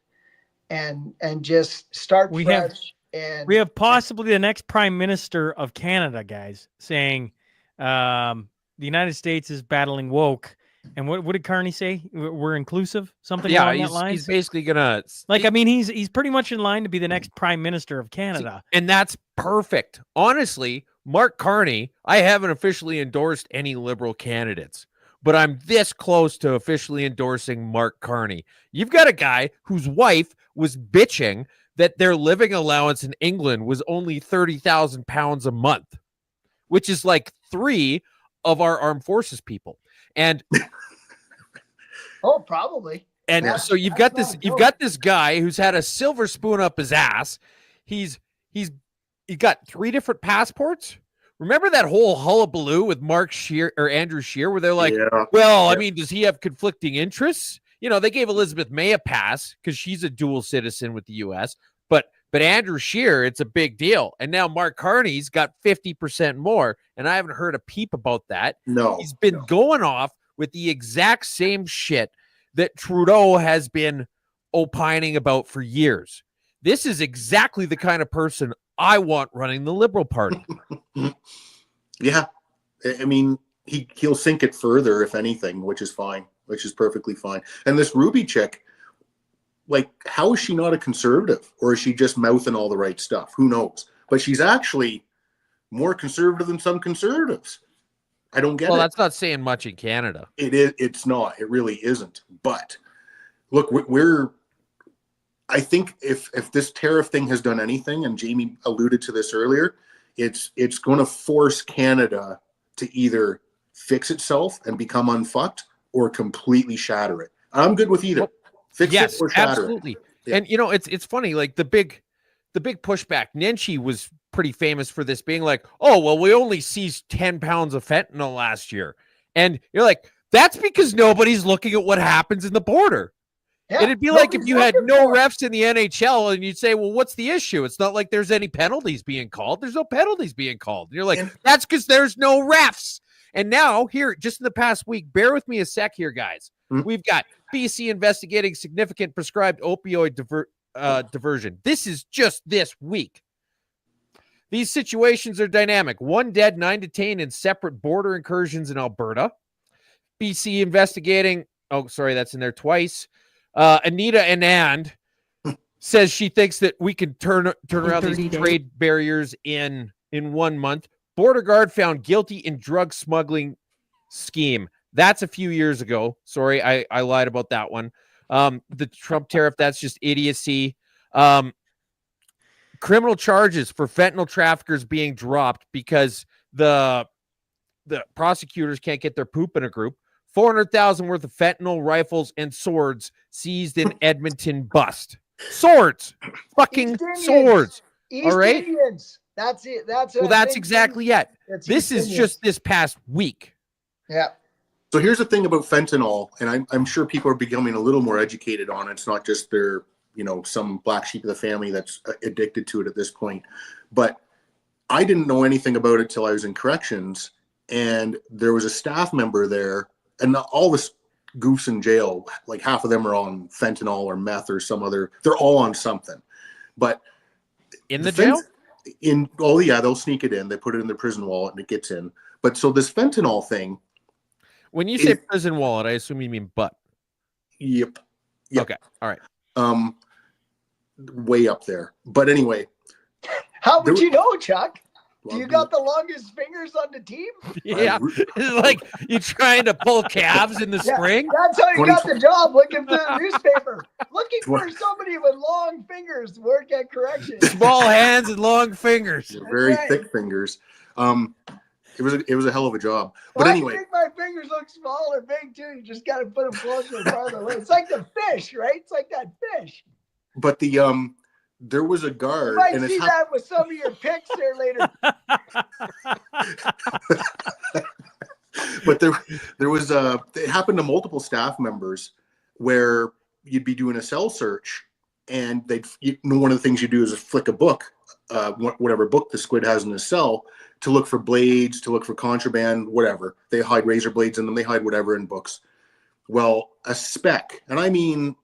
and just start fresh. And we have possibly the next prime minister of Canada, guys, saying the United States is battling woke. And what did Carney say? We're inclusive? Something along that line? He's basically gonna he's pretty much in line to be the next prime minister of Canada. And that's perfect. Honestly, Mark Carney, I haven't officially endorsed any Liberal candidates, but I'm this close to officially endorsing Mark Carney. You've got a guy whose wife was bitching that their living allowance in England was only 30,000 pounds a month, which is like 3 of our armed forces people. And probably. And so you've got this guy who's had a silver spoon up his ass. He's got 3 different passports. Remember that whole hullabaloo with Mark Scheer or Andrew Scheer, where they're like, I mean, does he have conflicting interests? They gave Elizabeth May a pass because she's a dual citizen with the U.S., but Andrew Scheer, it's a big deal. And now Mark Carney's got 50% more, and I haven't heard a peep about that. No. He's been going off with the exact same shit that Trudeau has been opining about for years. This is exactly the kind of person I want running the Liberal Party. Yeah. I mean, he'll sink it further, if anything, which is fine, which is perfectly fine. And this Ruby chick, like, how is she not a conservative? Or is she just mouthing all the right stuff? Who knows? But she's actually more conservative than some conservatives. I don't get it. Well, that's not saying much in Canada. It is. It's not. It really isn't. But look, I think if this tariff thing has done anything, and Jamie alluded to this earlier, it's going to force Canada to either fix itself and become unfucked or completely shatter it. I'm good with either. Fix it or shatter absolutely. it. Yeah. And it's funny, like the big pushback. Nenshi was pretty famous for this, being like, oh, well, we only seized 10 pounds of fentanyl last year. And you're like, that's because nobody's looking at what happens in the border. Yeah, it'd be like if you had no refs in the NHL and you'd say, well, what's the issue? It's not like there's any penalties being called. There's no penalties being called. And you're like, that's because there's no refs. And now here, just in the past week, bear with me a sec here, guys. We've got BC investigating significant prescribed opioid diversion. This is just this week. These situations are dynamic. 1 dead, 9 detained in separate border incursions in Alberta. BC investigating. Oh, sorry, that's in there twice. Anita Anand says she thinks that we can turn around these trade barriers in 1 month. Border guard found guilty in drug smuggling scheme. That's a few years ago. Sorry, I lied about that one. The Trump tariff, that's just idiocy. Criminal charges for fentanyl traffickers being dropped because the prosecutors can't get their poop in a group. 400,000 worth of fentanyl, rifles, and swords seized in Edmonton bust. Swords. Fucking swords. East all right? Indians. That's it. That's exactly it. This is just this past week. Yeah. So here's the thing about fentanyl, and I'm sure people are becoming a little more educated on it. It's not just their, some black sheep of the family that's addicted to it at this point. But I didn't know anything about it till I was in corrections, and there was a staff member there, and all this goofs in jail, like half of them are on fentanyl or meth or some other, they're all on something. But in the jail? They'll sneak it in. They put it in their prison wallet and it gets in. But so this fentanyl thing. When you say prison wallet, I assume you mean butt. Yep. Okay. All right. Way up there. But anyway. How would you know, Chuck? Do you got the longest fingers on the team? Yeah. It's like you trying to pull calves in the spring. That's how you got the job, looking for the newspaper. Looking for somebody with long fingers to work at corrections. Small hands and long fingers. Very thick fingers. It was a hell of a job. But anyway. I think my fingers look small or big too. You just got to put them closer and farther away. It's like the fish, right? It's like that fish. But there was a guard. You might see that with some of your picks there later. But there was it happened to multiple staff members where you'd be doing a cell search, and one of the things you do is flick a book, whatever book the squid has in his cell, to look for blades, to look for contraband, whatever. They hide razor blades in them. They hide whatever in books. Well, a speck, and I mean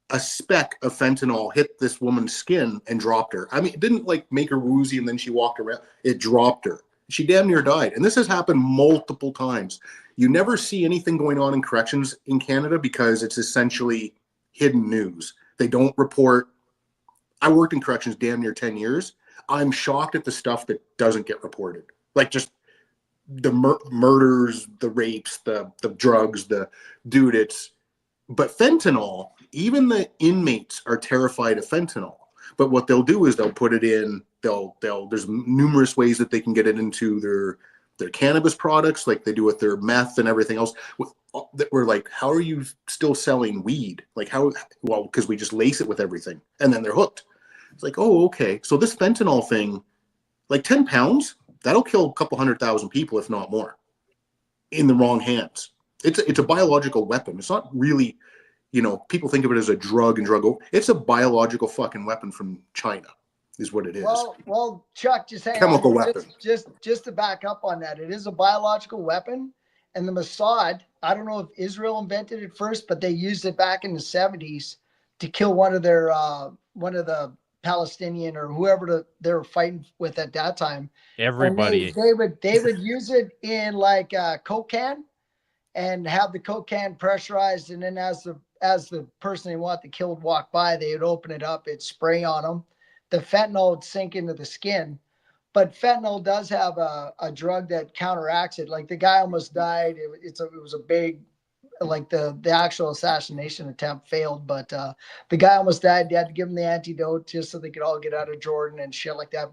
a speck of fentanyl hit this woman's skin and dropped her. I mean, it didn't like make her woozy and then she walked around. It dropped her. She damn near died. And this has happened multiple times. You never see anything going on in corrections in Canada because it's essentially hidden news. They don't report. I worked in corrections damn near 10 years. I'm shocked at the stuff that doesn't get reported. Like just the murders, the rapes, the drugs, but fentanyl, even the inmates are terrified of fentanyl. But what they'll do is they'll put it in, there's numerous ways that they can get it into their cannabis products, like they do with their meth and everything else. We're like, how are you still selling weed? Like well, because we just lace it with everything and then they're hooked. It's like, oh, okay. So this fentanyl thing, like 10 pounds, that'll kill a couple 100,000 people, if not more, in the wrong hands. It's a biological weapon. It's not really, people think of it as a drug and drug. It's a biological fucking weapon from China, is what it is. Well, Chuck, just hang chemical on. weapon. Just to back up on that, it is a biological weapon, and the Mossad, I don't know if Israel invented it first, but they used it back in the 70s to kill one of the Palestinian or whoever they were fighting with at that time. Everybody. They would use it in like a Coke can and have the Coke can pressurized, and then as the person they want to kill would walk by, they would open it up, it'd spray on them. The fentanyl would sink into the skin. But fentanyl does have a drug that counteracts it. Like the guy almost died. It was a big, like the actual assassination attempt failed, but the guy almost died. They had to give him the antidote just so they could all get out of Jordan and shit like that.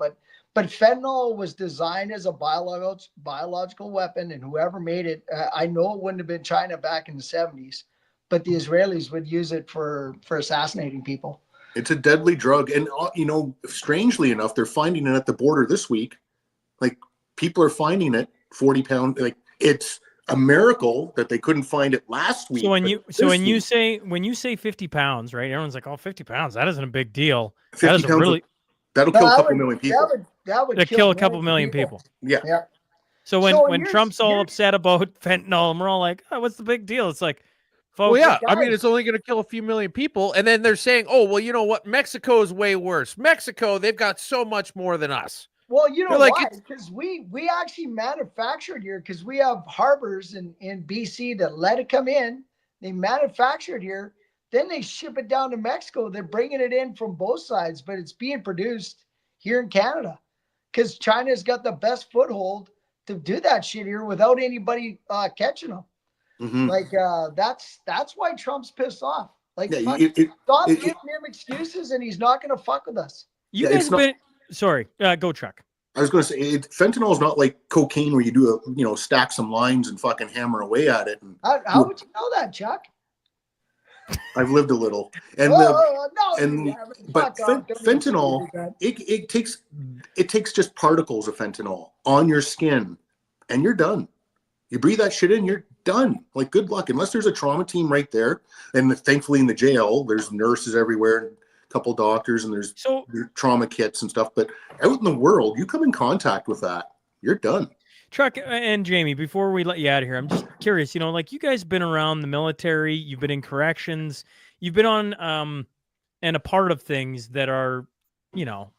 But fentanyl was designed as a biological weapon, and whoever made it, I know it wouldn't have been China back in the 70s, but the Israelis would use it for assassinating people. It's a deadly drug. And, strangely enough, they're finding it at the border this week. Like, people are finding it 40 pounds. Like, it's a miracle that they couldn't find it last week. So when you say 50 pounds, right? Everyone's like, oh, 50 pounds. That isn't a big deal. That is really... That'll kill a couple million people. That would kill a couple million people. Yeah. So when Trump's all upset about fentanyl, and we're all like, oh, what's the big deal? It's like, folks, well, yeah, I mean, it's only going to kill a few million people. And then they're saying, oh, well, you know what? Mexico is way worse. Mexico, they've got so much more than us. Well, you know why? Because we actually manufactured here, because we have harbors in BC that let it come in. They manufacture it here. Then they ship it down to Mexico. They're bringing it in from both sides, but it's being produced here in Canada because China's got the best foothold to do that shit here without anybody catching them. Mm-hmm. Like that's why Trump's pissed off. Like, stop giving him excuses, and he's not going to fuck with us. You guys have been sorry. Go Chuck. I was going to say fentanyl is not like cocaine where you do stack some lines and fucking hammer away at it. And how would you know that, Chuck? I've lived a little, and fentanyl, it takes just particles of fentanyl on your skin, and you're done. You breathe that shit in, you're done. Like, good luck, unless there's a trauma team right there. And thankfully, in the jail, there's nurses everywhere, and a couple doctors, and there's trauma kits and stuff. But out in the world, you come in contact with that, you're done. Chuck and Jamie, before we let you out of here, I'm just curious, like you guys been around the military, you've been in corrections, you've been on and a part of things that are,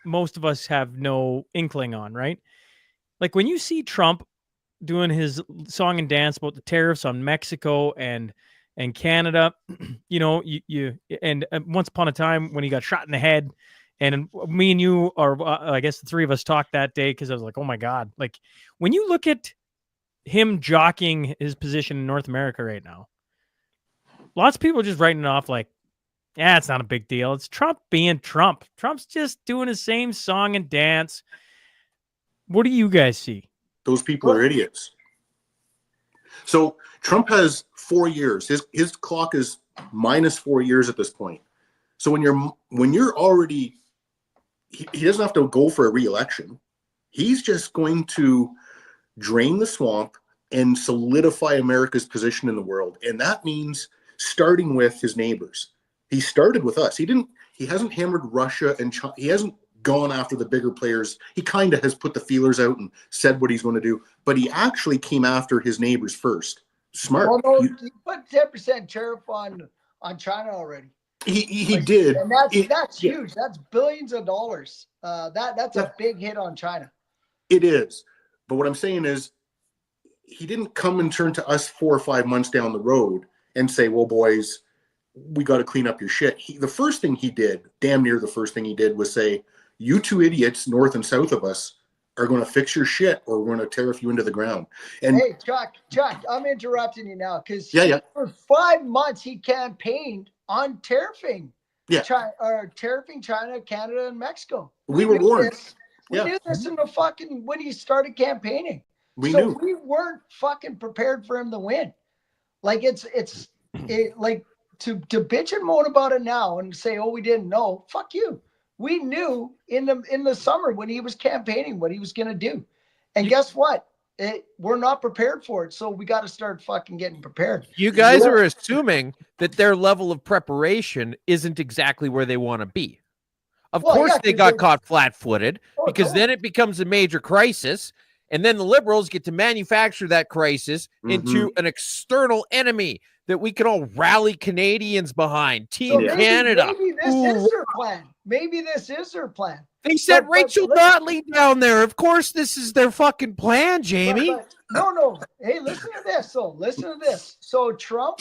most of us have no inkling on, right? Like when you see Trump doing his song and dance about the tariffs on Mexico and Canada, you know, and once upon a time when he got shot in the head, and me and you, or I guess the three of us talked that day because I was like, oh my God, like when you look at him jockeying his position in North America right now, lots of people are just writing it off like, yeah, it's not a big deal. It's Trump being Trump. Trump's just doing his same song and dance. What do you guys see? Those people are idiots. So Trump has 4 years. His clock is minus 4 years at this point. So when you're already, he doesn't have to go for a re-election. He's just going to drain the swamp and solidify America's position in the world. And that means starting with his neighbors. He started with us. He hasn't hammered Russia and China. He hasn't gone after the bigger players. He kind of has put the feelers out and said what he's going to do, but he actually came after his neighbors first. Smart. Well, no, he put 10% tariff on China already. He did. And that's huge. That's billions of dollars. That's a big hit on China. It is. But what I'm saying is he didn't come and turn to us 4 or 5 months down the road and say, well, boys, we got to clean up your shit. The first thing he did, damn near the first thing he did, was say, you two idiots north and south of us are going to fix your shit or we're going to tariff you into the ground. And hey, Chuck, I'm interrupting you now because for 5 months he campaigned on tariffing. Tariffing China, Canada, and Mexico. We were warned. We knew this in the when he started campaigning. We knew. We weren't fucking prepared for him to win. Like like to bitch and moan about it now and say, oh, we didn't know. Fuck you. We knew in the summer when he was campaigning what he was going to do. And guess what? We're not prepared for it. So we got to start fucking getting prepared. You guys are assuming that their level of preparation isn't exactly where they want to be. Of course, they got caught flat-footed because then it becomes a major crisis. And then the Liberals get to manufacture that crisis into an external enemy that we can all rally Canadians behind. Team Canada. Maybe this is their plan. Maybe this is their plan. They sent Rachel Notley down there. Of course, this is their fucking plan, Jamie. No. Hey, listen to this. So Trump,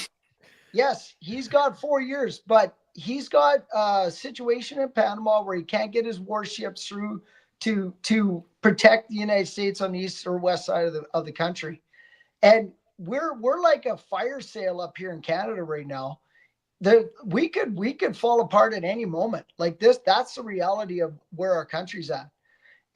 yes, he's got 4 years, but he's got a situation in Panama where he can't get his warships through to protect the United States on the east or west side of the country. And we're like a fire sale up here in Canada right now. We could fall apart at any moment. Like this, that's the reality of where our country's at.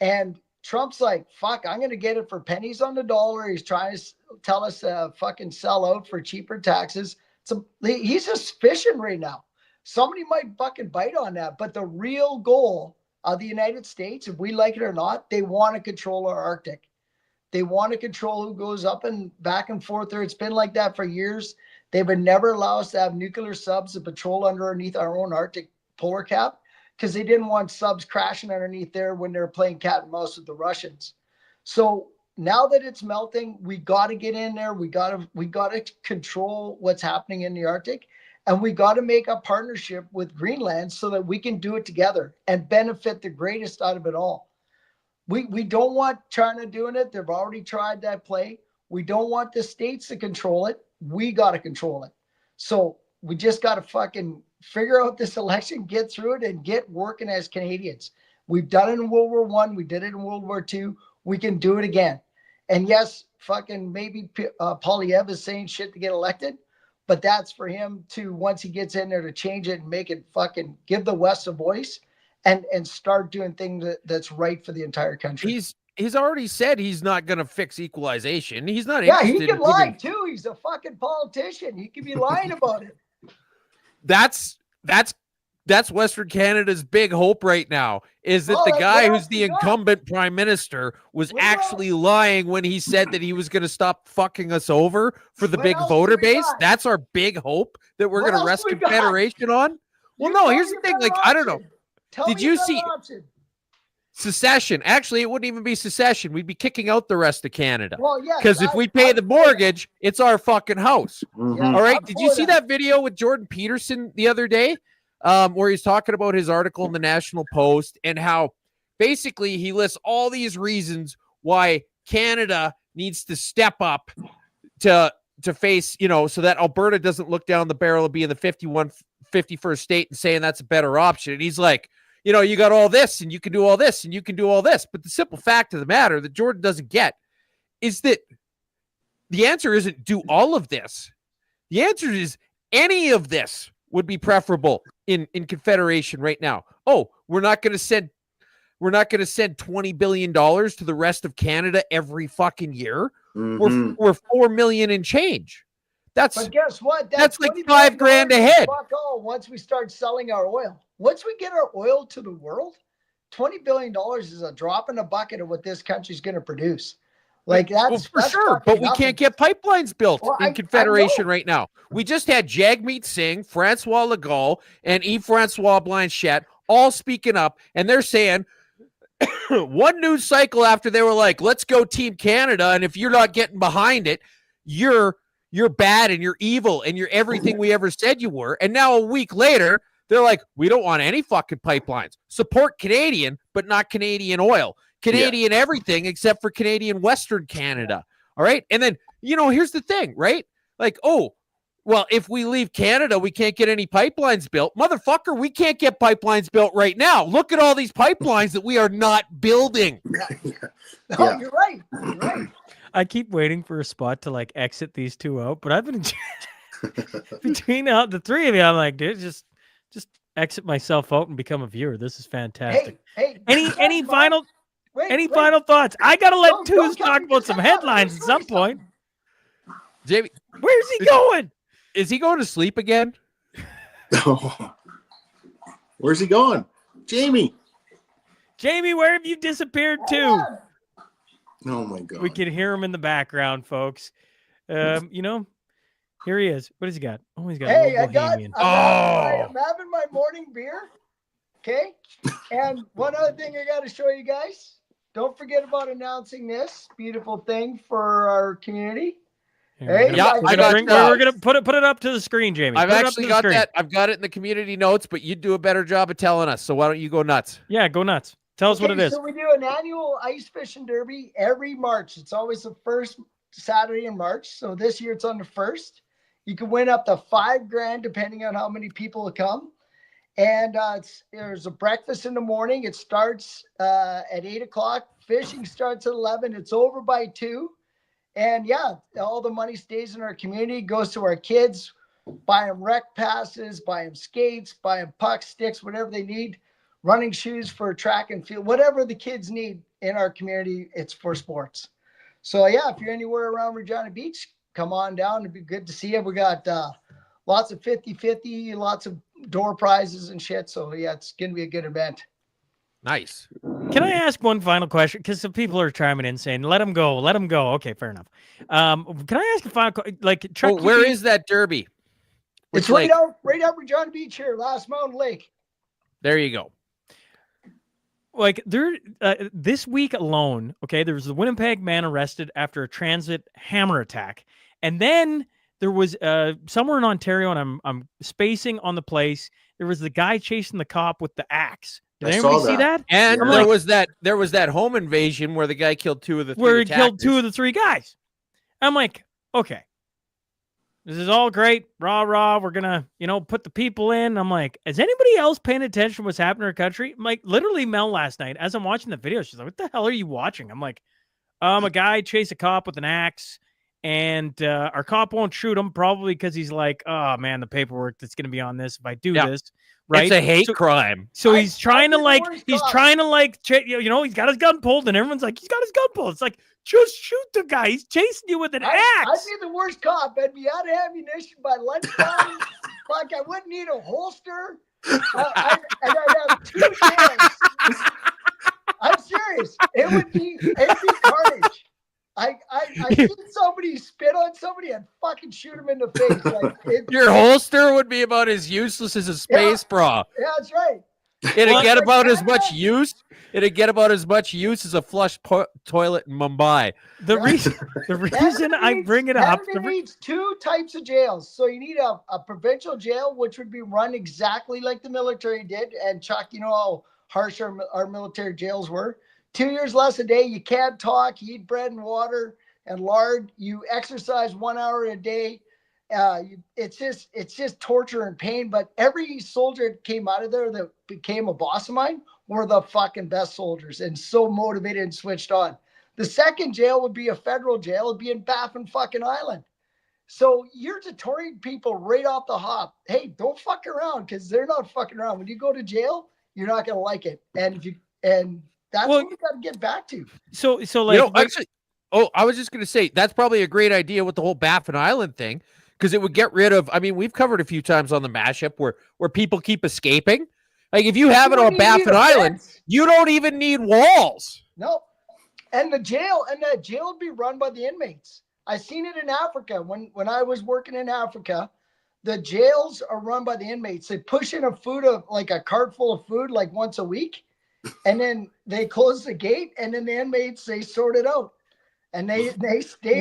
And Trump's like, fuck, I'm gonna get it for pennies on the dollar. He's trying to tell us to fucking sell out for cheaper taxes. So he's just fishing right now. Somebody might fucking bite on that, but the real goal of the United States, if we like it or not, they want to control our Arctic. They want to control who goes up and back and forth there. It's been like that for years. They would never allow us to have nuclear subs to patrol underneath our own Arctic polar cap because they didn't want subs crashing underneath there when they're playing cat and mouse with the Russians. So now that it's melting, we got to get in there. We got to control what's happening in the Arctic. And we got to make a partnership with Greenland so that we can do it together and benefit the greatest out of it all. We don't want China doing it. They've already tried that play. We don't want the states to control it. We got to control it. So we just got to fucking figure out this election, get through it, and get working as Canadians. We've done it in World War I. We did it in World War II. We can do it again. And yes, fucking maybe Poilievre is saying shit to get elected. But that's for him to, once he gets in there, to change it and make it fucking give the West a voice and start doing things that's right for the entire country. He's already said he's not going to fix equalization. He's not. Yeah, he can lie too. He's a fucking politician. He can be lying about it. That's Western Canada's big hope right now is that the guy who's the incumbent prime minister was actually lying when he said that he was going to stop fucking us over for the big voter base. That's our big hope that we're going to rest Confederation on. Well, no, here's the thing. Like, I don't know. Did you see secession? Actually, it wouldn't even be secession. We'd be kicking out the rest of Canada. Well, yeah, because if we pay the mortgage, it's our fucking house. Mm-hmm. All right. Did you see that video with Jordan Peterson the other day? Where he's talking about his article in the National Post and how basically he lists all these reasons why Canada needs to step up to face, so that Alberta doesn't look down the barrel of being the 51st state and saying that's a better option. And he's like, you got all this and you can do all this and you can do all this. But the simple fact of the matter that Jordan doesn't get is that the answer isn't do all of this. The answer is any of this would be preferable in Confederation right now. Oh, we're not going to send $20 billion to the rest of Canada every fucking year. Mhm. We're 4 million and change. But guess what? That's like $5,000 ahead. Fuck all once we start selling our oil. Once we get our oil to the world, $20 billion is a drop in the bucket of what this country's going to produce. Like that's for sure, but we can't get pipelines built in Confederation right now. We just had Jagmeet Singh, Francois Legault, and Yves-Francois Blanchet all speaking up, and they're saying one news cycle after they were like, let's go Team Canada, and if you're not getting behind it, you're bad and you're evil and you're everything we ever said you were. And now a week later, they're like, we don't want any fucking pipelines. Support Canadian, but not Canadian oil. Canadian everything except for Canadian Western Canada. All right. And then, here's the thing, right? Like, oh, well, if we leave Canada, we can't get any pipelines built. Motherfucker, we can't get pipelines built right now. Look at all these pipelines that we are not building. No, you're right. You're right. I keep waiting for a spot to like exit these two out, but I've been between the three of you. I'm like, dude, just exit myself out and become a viewer. This is fantastic. Hey, any final thoughts? I gotta let Twos talk about some headlines at some point. Jamie, where's he going? Is he going to sleep again? Where's he going? Jamie, where have you disappeared to? Oh my God. We can hear him in the background, folks. Here he is. What has he got? Oh, he's got a little bohemian. I'm having my morning beer. Okay. And one other thing I got to show you guys. Don't forget about announcing this beautiful thing for our community. Hey, yeah, we're gonna put it up to the screen, Jamie. I've actually got that. I've got it in the community notes, but you do a better job of telling us. So why don't you go nuts? Yeah, go nuts. Tell us what it is. So we do an annual ice fishing derby every March. It's always the first Saturday in March. So this year it's on the 1st. You can win up to $5,000 depending on how many people come. And there's a breakfast in the morning. It starts at 8:00. Fishing starts at 11. It's over by 2. And yeah, all the money stays in our community, goes to our kids. Buy them rec passes, buy them skates, buy them pucks, sticks, whatever they need. Running shoes for track and field, whatever the kids need in our community, it's for sports. So yeah, if you're anywhere around Regina Beach, come on down. It'd be good to see you. We got lots of 50-50, lots of door prizes and shit. So yeah, it's going to be a good event. Nice. Can I ask one final question? Because some people are chiming in saying, let him go. Okay, fair enough. Can I ask a final question? Where is that derby? It's right out Regina Beach here, Last Mountain Lake. There you go. Like this week alone, okay, there was the Winnipeg man arrested after a transit hammer attack. And then there was somewhere in Ontario, and I'm spacing on the place, there was the guy chasing the cop with the axe. Did anybody see that? And there was that home invasion where the guy killed 2 of the 3 where he attackers. killed 2 of the 3 guys. I'm like, okay, this is all great. Rah, we're going to, put the people in. I'm like, is anybody else paying attention to what's happening in our country? I'm like, literally Mel last night, as I'm watching the video, she's like, what the hell are you watching? I'm like, a guy chased a cop with an axe, and our cop won't shoot him probably because he's like, oh man, the paperwork that's going to be on this if I do this. Right? It's a hate crime. So he's trying to he's got his gun pulled, and everyone's like, he's got his gun pulled. It's like, just shoot the guy. He's chasing you with an axe. I'd be the worst cop. I'd be out of ammunition by lunchtime. Like I wouldn't need a holster. And I'd have 2 hands. I'm serious. It'd be carnage. I see somebody spit on somebody and fucking shoot him in the face. Like your holster would be about as useless as a space bra. Yeah, that's right. It'd get about as much use. It'd get about as much use as a flush toilet in Mumbai. The reason I bring it up. Canada needs 2 types of jails. So you need a provincial jail, which would be run exactly like the military did. And Chuck, you know how harsh our military jails were. 2 years less a day. You can't talk. You eat bread and water. and lard. You exercise 1 hour a day. It's just torture and pain. But every soldier that came out of there that became a boss of mine were the fucking best soldiers and so motivated and switched on. The second jail would be a federal jail. It'd be in Baffin fucking Island. So you're deterring people right off the hop. Hey, don't fuck around, because they're not fucking around. When you go to jail, you're not gonna like it. And that's what we got to get back to. So like, actually, I was just gonna say that's probably a great idea with the whole Baffin Island thing, because it would get rid of. I mean, we've covered a few times on the mashup where people keep escaping. Like if you have it on Baffin Island, you don't even need walls. No, and that jail would be run by the inmates. I seen it in Africa when I was working in Africa. The jails are run by the inmates. They push in like a cart full of food like once a week, and then they close the gate, and then the inmates they sort it out, and they stay.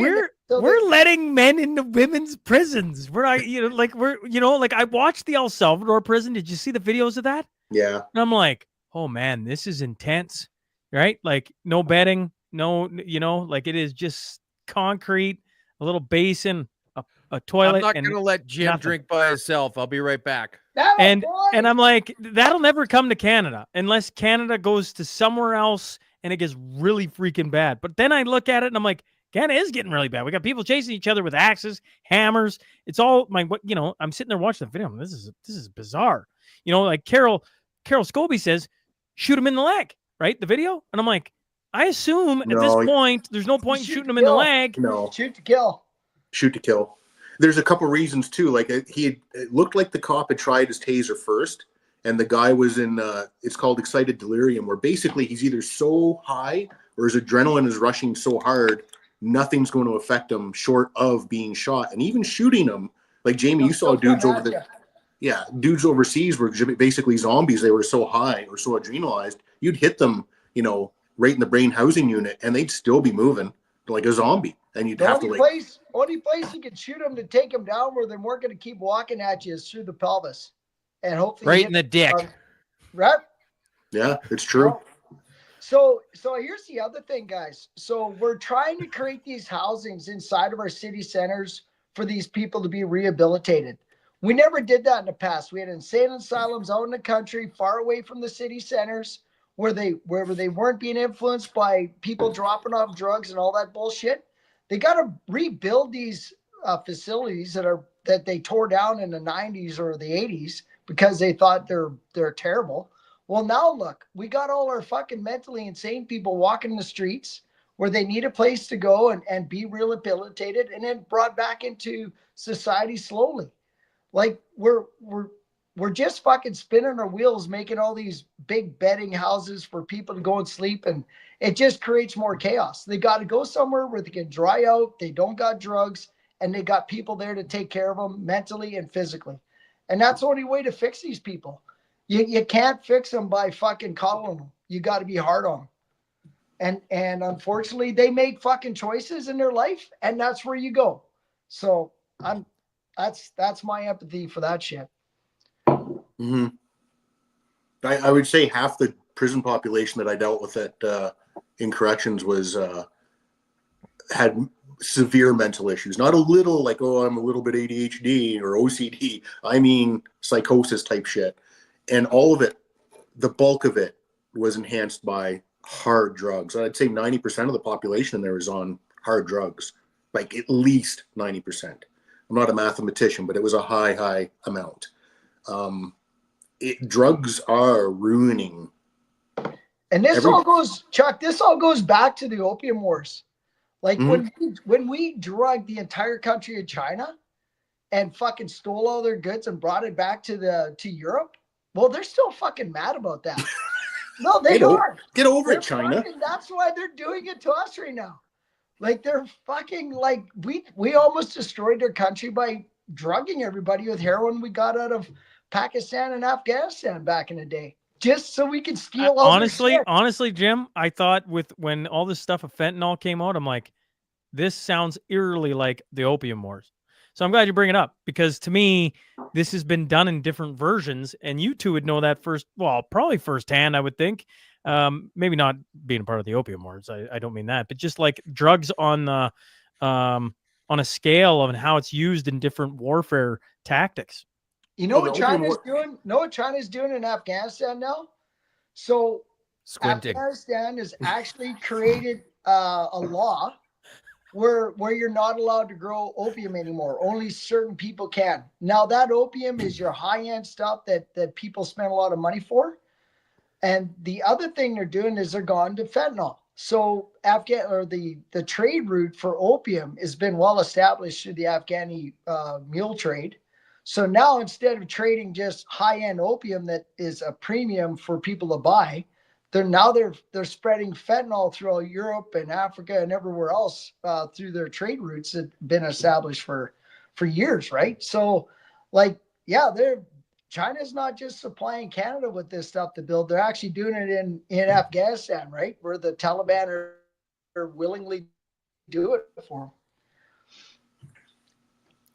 We're letting men into women's prisons. I watched the El Salvador prison. Did you see the videos of that? Yeah. And I'm like, oh man, this is intense, right? Like no bedding, no, like it is just concrete, a little basin, a toilet. I'm not going to let Jim drink by himself. I'll be right back. And I'm like, that'll never come to Canada unless Canada goes to somewhere else and it gets really freaking bad. But then I look at it and I'm like, Canada is getting really bad. We got people chasing each other with axes, hammers. It's all I'm sitting there watching the video. This is bizarre. Like Carol Scobie says, shoot him in the leg, right? The video. And I'm like, I assume at this point, there's no point in shooting him in the leg. No. Shoot to kill. Shoot to kill. There's a couple reasons too. Like it looked like the cop had tried his taser first, and the guy was in it's called excited delirium, where basically he's either so high or his adrenaline is rushing so hard, nothing's going to affect him short of being shot. And even shooting him, like Jamie, you saw dudes over there. Yeah, dudes overseas were basically zombies. They were so high or so adrenalized, you'd hit them, right in the brain housing unit, and they'd still be moving like a zombie. And you'd have to only place you could shoot them to take them down where they weren't going to keep walking at you is through the pelvis, and hopefully right in the dick. Right? Yeah, it's true. So here's the other thing, guys. So we're trying to create these housings inside of our city centers for these people to be rehabilitated. We never did that in the past. We had insane asylums out in the country, far away from the city centers, where they weren't being influenced by people dropping off drugs and all that bullshit. They got to rebuild these facilities that they tore down in the 90s or the 80s because they thought they're terrible. Well, now look, we got all our fucking mentally insane people walking the streets where they need a place to go and be rehabilitated and then brought back into society slowly. Like we're just fucking spinning our wheels, making all these big bedding houses for people to go and sleep, and it just creates more chaos. They got to go somewhere where they can dry out, they don't got drugs, and they got people there to take care of them mentally and physically. And that's the only way to fix these people. You can't fix them by fucking coddling them. You got to be hard on them. And unfortunately, they make fucking choices in their life, and that's where you go. So that's my empathy for that shit. Mm-hmm. I would say half the prison population that I dealt with in corrections was had severe mental issues. Not a little like, oh, I'm a little bit ADHD or OCD. I mean psychosis type shit. And all of it, the bulk of it, was enhanced by hard drugs. I'd say 90% of the population there is on hard drugs, like at least 90%. I'm not a mathematician, but it was a high amount. Drugs are ruining. And this all goes back to the opium wars. Like when we drugged the entire country of China and fucking stole all their goods and brought it back to Europe. Well, they're still fucking mad about that. No, they are. Get over it, China. That's why they're doing it to us right now. Like they're fucking like we almost destroyed their country by drugging everybody with heroin we got out of Pakistan and Afghanistan back in the day, just so we could steal. Honestly, Jim, I thought when all this stuff of fentanyl came out, I'm like, this sounds eerily like the opium wars. So I'm glad you bring it up, because to me, this has been done in different versions, and you two would know that probably firsthand, I would think. Maybe not being a part of the opium wars. I don't mean that, but just like drugs on the on a scale of how it's used in different warfare tactics. You know what China's doing? Know what China's doing in Afghanistan now? So Afghanistan has actually created a law where you're not allowed to grow opium anymore. Only certain people can. Now that opium is your high-end stuff that people spend a lot of money for. And the other thing they're doing is they're gone to fentanyl. So the trade route for opium has been well established through the Afghani mule trade. So now instead of trading just high-end opium that is a premium for people to buy, they're spreading fentanyl throughout Europe and Africa and everywhere else through their trade routes that have been established for years, right? So, China's not just supplying Canada with this stuff to build; they're actually doing it in Afghanistan, right, where the Taliban are willingly do it for them.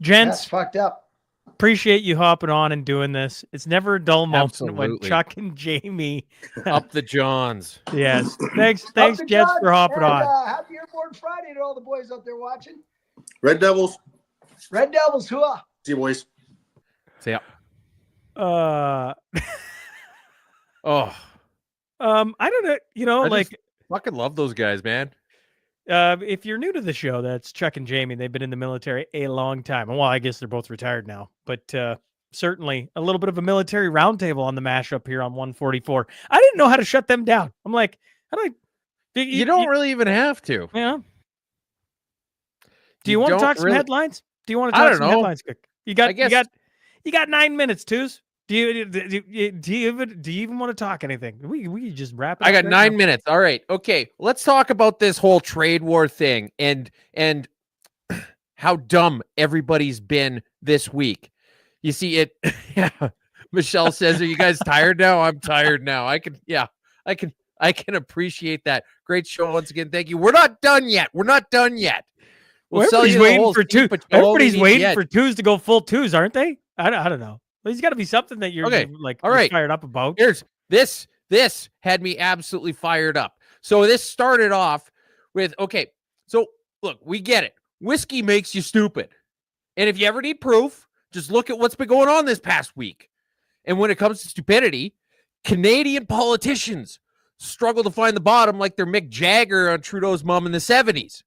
Gents, that's fucked up. Appreciate you hopping on and doing this. It's never a dull moment Absolutely. when Chuck and Jamie up the Johns. Yes. Thanks, Jets, for hopping on. Happy Airborne Friday to all the boys out there watching. Red Devils, hooah. See you, boys. See ya. I don't know, I fucking love those guys, man. If you're new to the show, that's Chuck and Jamie. They've been in the military a long time. Well, I guess they're both retired now, but certainly a little bit of a military roundtable on the mashup here on 144. I didn't know how to shut them down. I'm like, how do I? You don't really even have to. Yeah. Do you want to talk some headlines? Do you want to talk some headlines quick? You got 9 minutes, Twos. Do you even want to talk anything? We just wrap it up. I got 9 minutes. All right. Okay. Let's talk about this whole trade war thing and how dumb everybody's been this week. You see it. Yeah. Michelle says, "Are you guys tired now?" I'm tired now. I can appreciate that. Great show once again. Thank you. We're not done yet. Everybody's waiting for two. Everybody's waiting for twos to go full twos, aren't they? I don't know. There's got to be something that you're all right. fired up about. Here's this had me absolutely fired up. So this started off with, okay, so look, we get it. Whiskey makes you stupid. And if you ever need proof, just look at what's been going on this past week. And when it comes to stupidity, Canadian politicians struggle to find the bottom like they're Mick Jagger on Trudeau's mom in the 70s.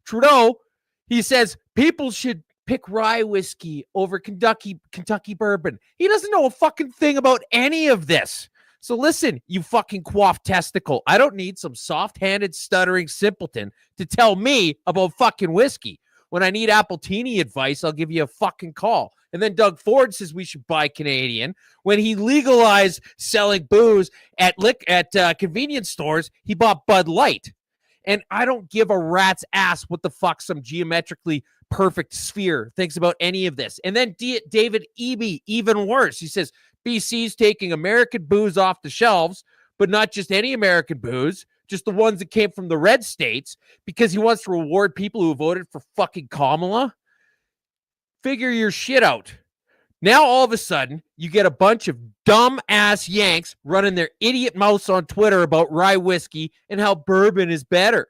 Trudeau, he says people should pick rye whiskey over Kentucky bourbon. He doesn't know a fucking thing about any of this. So listen, you fucking quaff testicle. I don't need some soft-handed, stuttering simpleton to tell me about fucking whiskey. When I need Appletini advice, I'll give you a fucking call. And then Doug Ford says we should buy Canadian. When he legalized selling booze at convenience stores, he bought Bud Light. And I don't give a rat's ass what the fuck some geometrically perfect sphere thinks about any of this. And then David Eby, even worse. He says BC's taking American booze off the shelves, but not just any American booze, just the ones that came from the red states, because he wants to reward people who voted for fucking Kamala. Figure your shit out. Now, all of a sudden, you get a bunch of dumb-ass Yanks running their idiot mouths on Twitter about rye whiskey and how bourbon is better.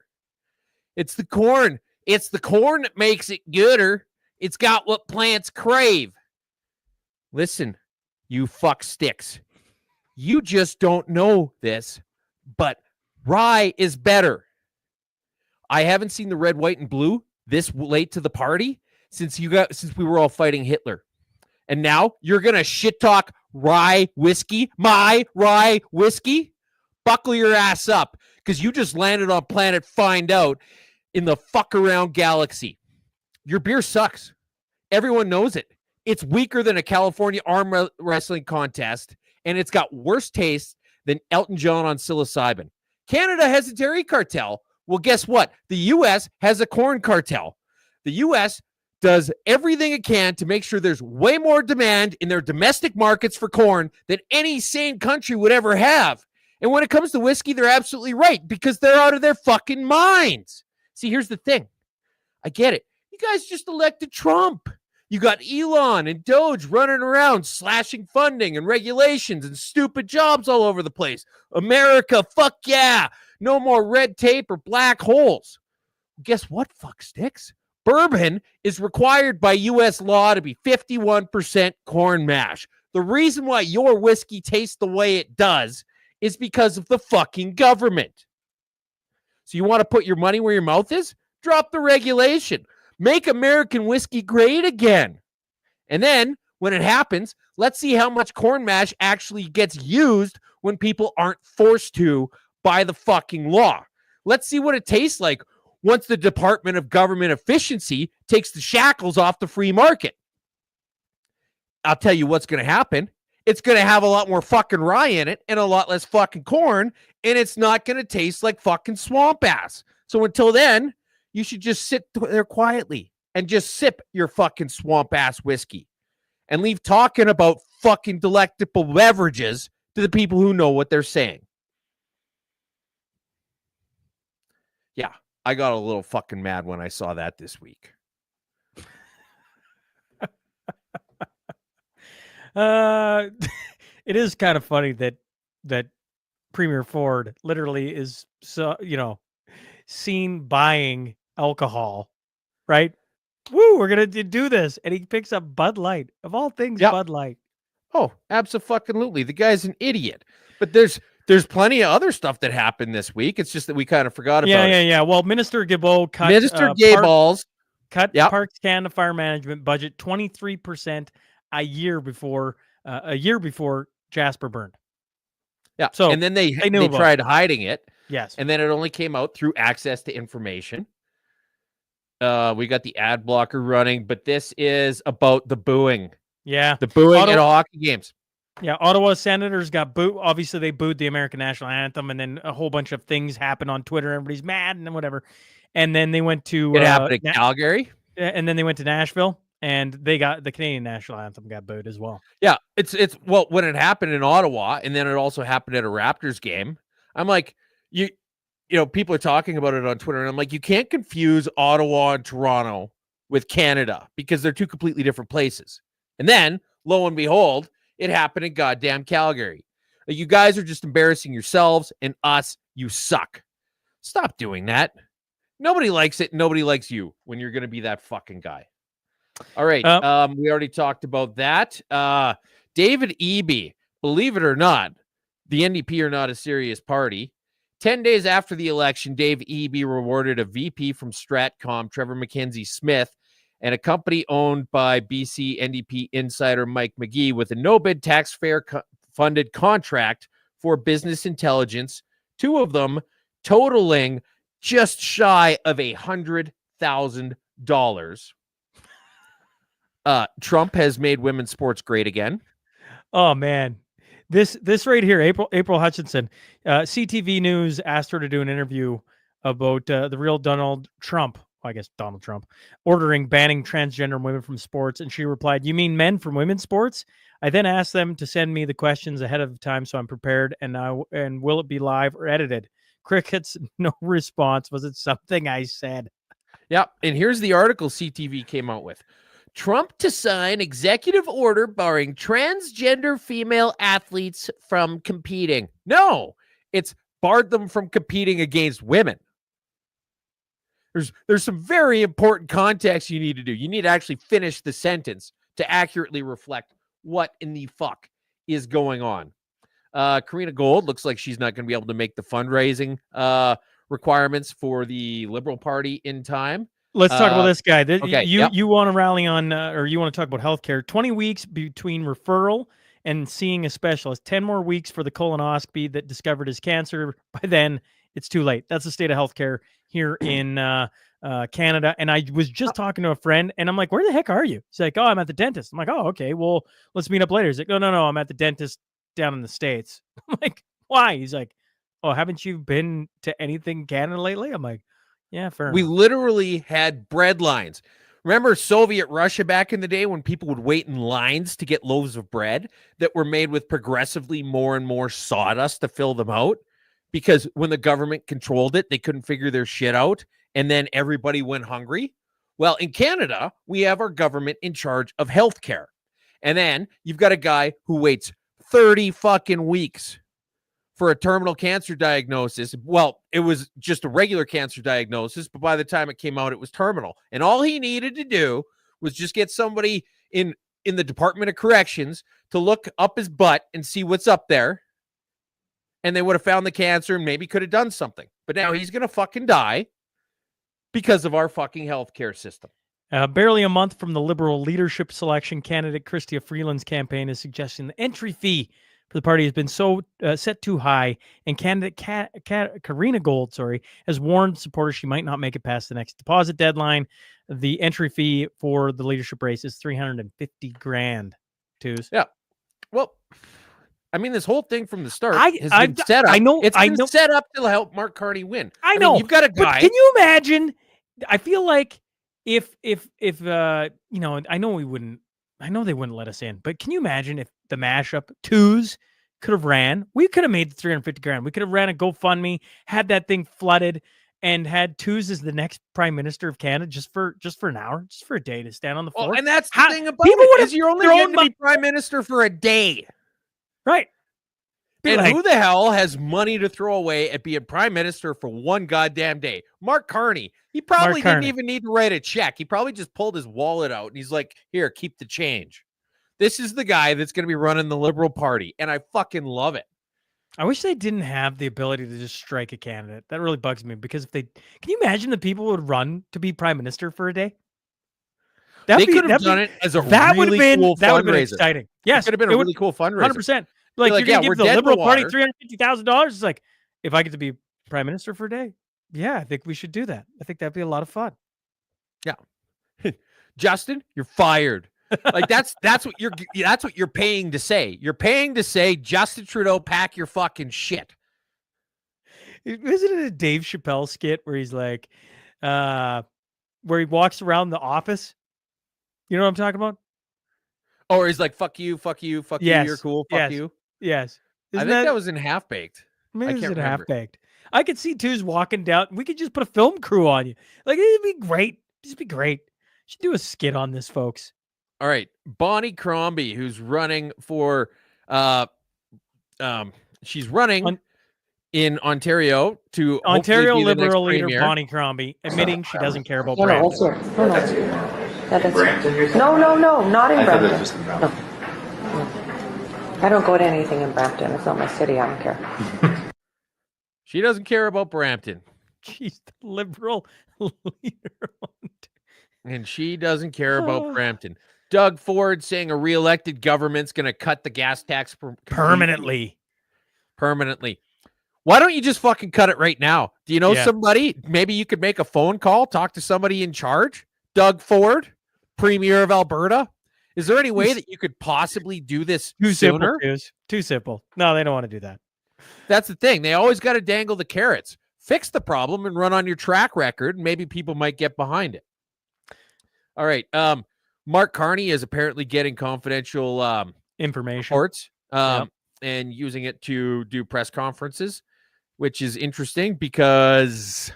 It's the corn. It's the corn that makes it gooder. It's got what plants crave. Listen, you fuck sticks. You just don't know this, but rye is better. I haven't seen the red, white, and blue this late to the party since we were all fighting Hitler. And now you're going to shit talk rye whiskey, my rye whiskey? Buckle your ass up, because you just landed on planet Find Out in the fuck around galaxy. Your beer sucks. Everyone knows it. It's weaker than a California arm wrestling contest, and it's got worse taste than Elton John on psilocybin. Canada has a dairy cartel. Well, guess what? The U.S. has a corn cartel. The U.S. does everything it can to make sure there's way more demand in their domestic markets for corn than any sane country would ever have. And when it comes to whiskey, they're absolutely right, because they're out of their fucking minds. See, here's the thing. I get it. You guys just elected Trump. You got Elon and Doge running around slashing funding and regulations and stupid jobs all over the place. America, fuck yeah. No more red tape or black holes. Guess what, fuck sticks? Bourbon is required by U.S. law to be 51% corn mash. The reason why your whiskey tastes the way it does is because of the fucking government. So you want to put your money where your mouth is? Drop the regulation. Make American whiskey great again. And then, when it happens, let's see how much corn mash actually gets used when people aren't forced to by the fucking law. Let's see what it tastes like once the Department of Government Efficiency takes the shackles off the free market. I'll tell you what's going to happen. It's going to have a lot more fucking rye in it and a lot less fucking corn, and it's not going to taste like fucking swamp ass. So until then, you should just sit there quietly and just sip your fucking swamp ass whiskey and leave talking about fucking delectable beverages to the people who know what they're saying. Yeah, I got a little fucking mad when I saw that this week. It is kind of funny that Premier Ford literally is seen buying alcohol, right? Woo, we're gonna do this, and he picks up Bud Light of all things. Yep. Bud Light. Oh, absolutely. The guy's an idiot. But there's plenty of other stuff that happened this week. It's just that we kind of forgot about it. Yeah. Well, Minister Guilbeault cut Parks Canada Fire Management budget 23% a year before Jasper burned. Yeah. So and then they tried hiding it. Yes. And then it only came out through access to information. We got the ad blocker running, but this is about the booing. Yeah. The booing at hockey games. Yeah. Ottawa Senators got booed. Obviously, they booed the American National Anthem, and then a whole bunch of things happened on Twitter. Everybody's mad and whatever. And then they went to... It happened in Calgary. And then they went to Nashville, and they got the Canadian National Anthem got booed as well. Yeah. Well, when it happened in Ottawa, and then it also happened at a Raptors game, I'm like, you know, people are talking about it on Twitter, and I'm like, you can't confuse Ottawa and Toronto with Canada because they're two completely different places. And then, lo and behold, it happened in goddamn Calgary. Like, you guys are just embarrassing yourselves, and us, you suck. Stop doing that. Nobody likes it. Nobody likes you when you're going to be that fucking guy. All right. We already talked about that. David Eby, believe it or not, the NDP are not a serious party. 10 days after the election, Dave Eby rewarded a VP from Stratcom, Trevor Mackenzie Smith, and a company owned by BC NDP insider Mike McGee with a no-bid taxpayer-funded contract for business intelligence, two of them totaling just shy of $100,000. Trump has made women's sports great again. Oh, man. This right here, April Hutchinson, CTV News asked her to do an interview about the real Donald Trump, I guess Donald Trump, banning transgender women from sports. And she replied, "You mean men from women's sports?" I then asked them to send me the questions ahead of time so I'm prepared. And will it be live or edited? Crickets, no response. Was it something I said? Yeah. And here's the article CTV came out with. Trump to sign executive order barring transgender female athletes from competing. No, it's barred them from competing against women. There's some very important context you need to do. You need to actually finish the sentence to accurately reflect what in the fuck is going on. Karina Gold looks like she's not going to be able to make the fundraising requirements for the Liberal Party in time. Let's talk about this guy. Okay, you want to rally on, or you want to talk about healthcare. 20 weeks between referral and seeing a specialist. 10 more weeks for the colonoscopy that discovered his cancer. By then, it's too late. That's the state of healthcare here in Canada. And I was just talking to a friend, and I'm like, "Where the heck are you?" He's like, "Oh, I'm at the dentist." I'm like, "Oh, okay. Well, let's meet up later." He's like, No, I'm at the dentist down in the States." I'm like, "Why?" He's like, "Oh, haven't you been to anything Canada lately?" I'm like, "Yeah, fair We enough." literally had bread lines. Remember Soviet Russia back in the day when people would wait in lines to get loaves of bread that were made with progressively more and more sawdust to fill them out? Because when the government controlled it, they couldn't figure their shit out, and then everybody went hungry. Well, in Canada, we have our government in charge of healthcare. And then you've got a guy who waits 30 fucking weeks for a terminal cancer diagnosis. Well, it was just a regular cancer diagnosis, but by the time it came out, it was terminal. And all he needed to do was just get somebody in the Department of Corrections to look up his butt and see what's up there. And they would have found the cancer and maybe could have done something. But now he's going to fucking die because of our fucking healthcare system. Barely a month from the Liberal leadership selection, candidate Chrystia Freeland's campaign is suggesting the entry fee for the party has been so set too high, and candidate Karina Gold, has warned supporters she might not make it past the next deposit deadline. The entry fee for the leadership race is $350,000. Twos. Yeah. Well, I mean, this whole thing from the start has been set up. I know. It's been set up to help Mark Carney win. I know. Mean, you've got a guy. But can you imagine? I feel like if I know we wouldn't. I know they wouldn't let us in. But can you imagine if the mashup twos could have ran? We could have made the $350,000. We could have ran a GoFundMe, had that thing flooded, and had twos as the next prime minister of Canada just for an hour, just for a day to stand on the floor. And that's the thing about it, is you're only going to be prime minister for a day. Right. And who the hell has money to throw away at being prime minister for one goddamn day? Mark Carney. He probably didn't even need to write a check. He probably just pulled his wallet out and he's like, here, keep the change. This is the guy that's going to be running the Liberal Party. And I fucking love it. I wish they didn't have the ability to just strike a candidate. That really bugs me because can you imagine the people would run to be prime minister for a day? They could have done it as a really cool fundraiser. That would have been exciting. Yes. It could have been a really cool fundraiser. 100%. Like you're going to give the Liberal Party $350,000. It's like, if I get to be prime minister for a day, yeah, I think we should do that. I think that'd be a lot of fun. Yeah. Justin, you're fired. Like that's what you're paying to say. You're paying to say, Justin Trudeau, pack your fucking shit. Isn't it a Dave Chappelle skit where he's like, where he walks around the office? You know what I'm talking about? Or he's like, fuck you, fuck you, fuck you, you're cool, fuck you. Yes. I think that was in Half Baked. Maybe it was in Half Baked. I could see twos walking down. We could just put a film crew on you. Like, it'd be great. Just be great. Should do a skit on this, folks. All right. Bonnie Crombie, who's running for she's running in Ontario to Ontario be Liberal the next leader premier. Bonnie Crombie, admitting she doesn't care about Brampton. No, not in Brampton. No. I don't go to anything in Brampton. It's not my city. I don't care. She doesn't care about Brampton. She's the Liberal leader. And she doesn't care about Brampton. Doug Ford saying a re-elected government's going to cut the gas tax permanently. Why don't you just fucking cut it right now? Do you know somebody? Maybe you could make a phone call, talk to somebody in charge. Doug Ford, Premier of Alberta. Is there any way that you could possibly do this sooner? Too simple. No, they don't want to do that. That's the thing. They always got to dangle the carrots. Fix the problem and run on your track record, and maybe people might get behind it. All right. Mark Carney is apparently getting confidential information reports and using it to do press conferences, which is interesting because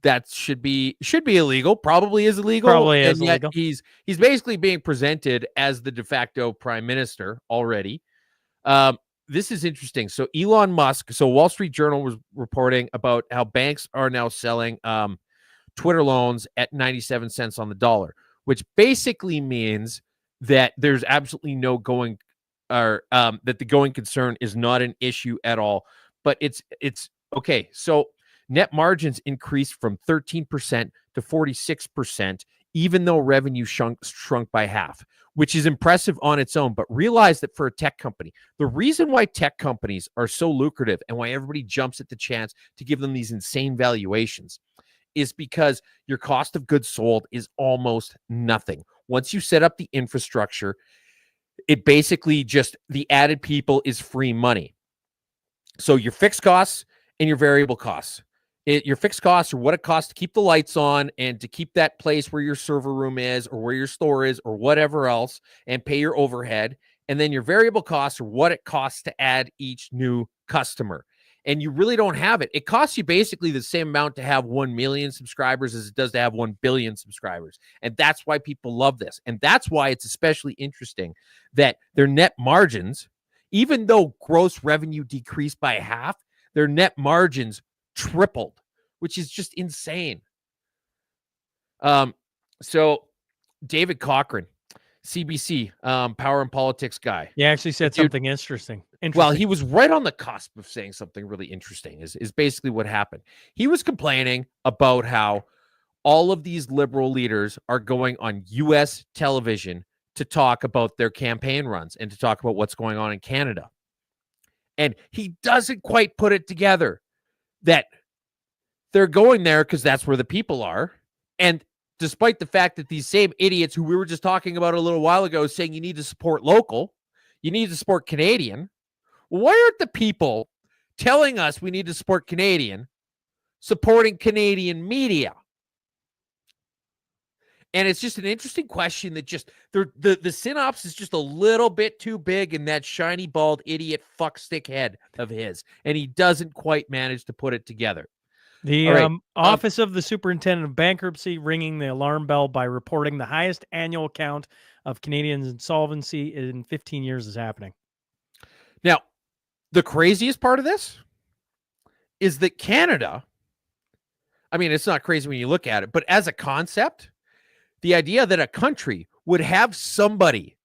that should be illegal. Probably is illegal. Probably is illegal. He's basically being presented as the de facto prime minister already. This is interesting. So Elon Musk, Wall Street Journal was reporting about how banks are now selling Twitter loans at 97 cents on the dollar, which basically means that there's absolutely no going that the going concern is not an issue at all. But it's okay. So net margins increased from 13% to 46%, even though revenue shrunk by half, which is impressive on its own. But realize that for a tech company, the reason why tech companies are so lucrative and why everybody jumps at the chance to give them these insane valuations is because your cost of goods sold is almost nothing. Once you set up the infrastructure, it basically just the added people is free money. So your fixed costs and your variable costs. Your fixed costs are what it costs to keep the lights on and to keep that place where your server room is or where your store is or whatever else and pay your overhead. And then your variable costs are what it costs to add each new customer. and you really don't have it. It costs you basically the same amount to have 1 million subscribers as it does to have 1 billion subscribers. And that's why people love this. And that's why it's especially interesting that their net margins, even though gross revenue decreased by half, their net margins tripled, which is just insane. So David Cochran, CBC, power and politics guy. He actually said something interesting. Well, he was right on the cusp of saying something really interesting is basically what happened. He was complaining about how all of these liberal leaders are going on U.S. television to talk about their campaign runs and to talk about what's going on in Canada. And he doesn't quite put it together that they're going there because that's where the people are. And despite the fact that these same idiots who we were just talking about a little while ago saying you need to support local, you need to support Canadian. Why aren't the people telling us we need to support Canadian, supporting Canadian media? And it's just an interesting question that just the synopsis is just a little bit too big in that shiny, bald, idiot fuckstick head of his. And he doesn't quite manage to put it together. The Office of the Superintendent of Bankruptcy ringing the alarm bell by reporting the highest annual count of Canadians' insolvency in 15 years is happening. Now, the craziest part of this is that Canada, I mean, it's not crazy when you look at it, but as a concept, the idea that a country would have somebody,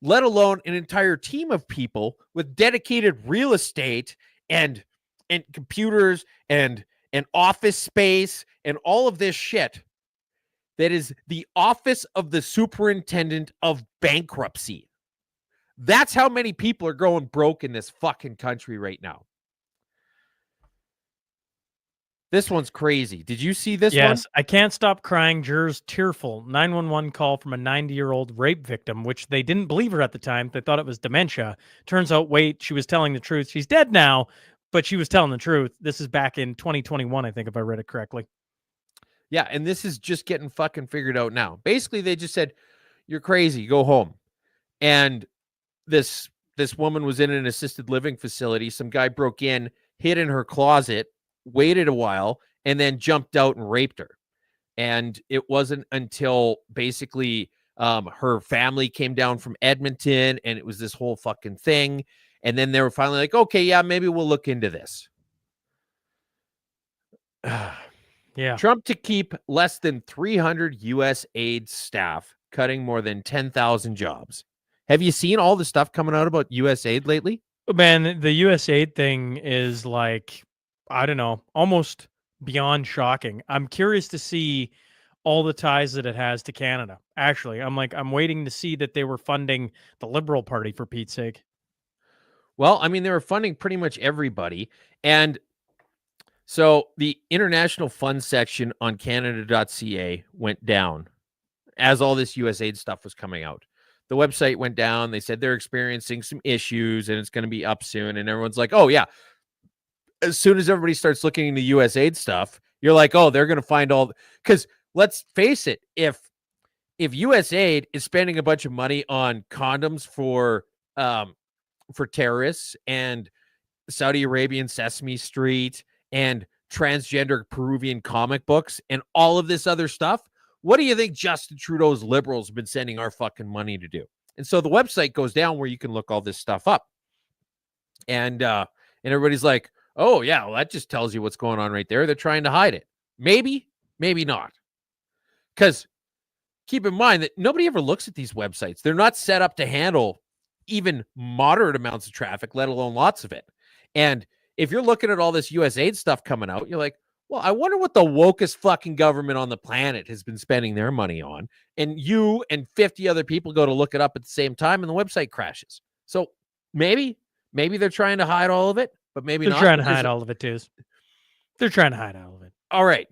let alone an entire team of people with dedicated real estate and computers and office space and all of this shit, that is the Office of the Superintendent of Bankruptcy. That's how many people are going broke in this fucking country right now. This one's crazy. Did you see this one? Yes, I can't stop crying. Jurors tearful. 911 call from a 90-year-old rape victim, which they didn't believe her at the time. They thought it was dementia. Turns out, wait, she was telling the truth. She's dead now, but she was telling the truth. This is back in 2021, I think, if I read it correctly. Yeah, and this is just getting fucking figured out now. Basically, they just said, you're crazy, go home. And this woman was in an assisted living facility. Some guy broke in, hid in her closet, waited a while, and then jumped out and raped her. And it wasn't until basically her family came down from Edmonton, and it was this whole fucking thing. And then they were finally like, okay, yeah, maybe we'll look into this. Yeah. Trump to keep less than 300 U.S. aid staff, cutting more than 10,000 jobs. Have you seen all the stuff coming out about U.S. aid lately? Man, the U.S. aid thing is like, I don't know, almost beyond shocking. I'm curious to see all the ties that it has to Canada. Actually, I'm waiting to see that they were funding the Liberal Party, for Pete's sake. Well, I mean, they were funding pretty much everybody. And so the international fund section on Canada.ca went down as all this USAID stuff was coming out. The website went down. They said they're experiencing some issues and it's going to be up soon. And everyone's like, oh, yeah. As soon as everybody starts looking into USAID stuff, you're like, oh, they're going to find all. Because let's face it, if USAID is spending a bunch of money on condoms for terrorists and Saudi Arabian Sesame Street and transgender Peruvian comic books and all of this other stuff, what do you think Justin Trudeau's Liberals have been sending our fucking money to do? And so the website goes down where you can look all this stuff up. And everybody's like, oh, yeah, well, that just tells you what's going on right there. They're trying to hide it. Maybe, maybe not. Because keep in mind that nobody ever looks at these websites. They're not set up to handle even moderate amounts of traffic, let alone lots of it. And if you're looking at all this USAID stuff coming out, you're like, well, I wonder what the wokest fucking government on the planet has been spending their money on. And you and 50 other people go to look it up at the same time and the website crashes. So maybe they're trying to hide all of it, but maybe they're not. They're trying to hide all of it, too. They're trying to hide all of it. All right.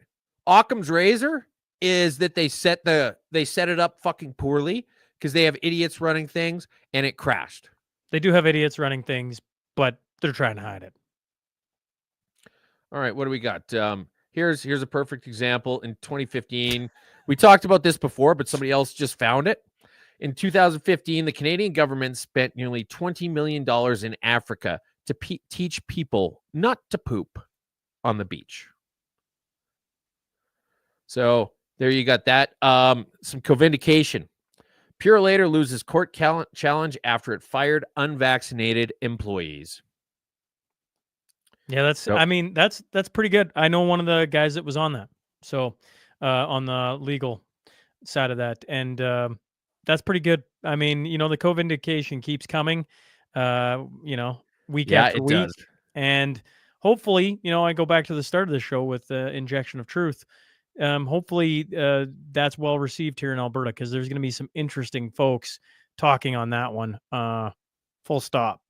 Occam's razor is that they set it up fucking poorly because they have idiots running things and it crashed. They do have idiots running things, but they're trying to hide it. All right, what do we got? Here's a perfect example. In 2015, we talked about this before, but somebody else just found it. In 2015, the Canadian government spent nearly $20 million in Africa to teach people not to poop on the beach. So there you got that. Some co-vindication. Purelator loses court challenge after it fired unvaccinated employees. Yeah, that's pretty good. I know one of the guys that was on that. So on the legal side of that. And that's pretty good. I mean, the co-vindication keeps coming, week after week. Does. And hopefully, I go back to the start of the show with the injection of truth. Hopefully that's well received here in Alberta, because there's going to be some interesting folks talking on that one. Full stop.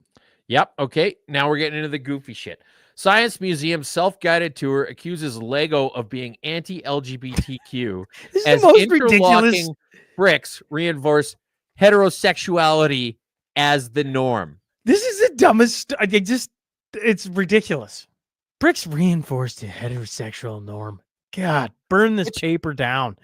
Yep. Okay. Now we're getting into the goofy shit. Science Museum self-guided tour accuses Lego of being anti-LGBTQ as interlocking bricks reinforce heterosexuality as the norm. This is the dumbest. It's ridiculous. Bricks reinforce the heterosexual norm. God, burn this paper down.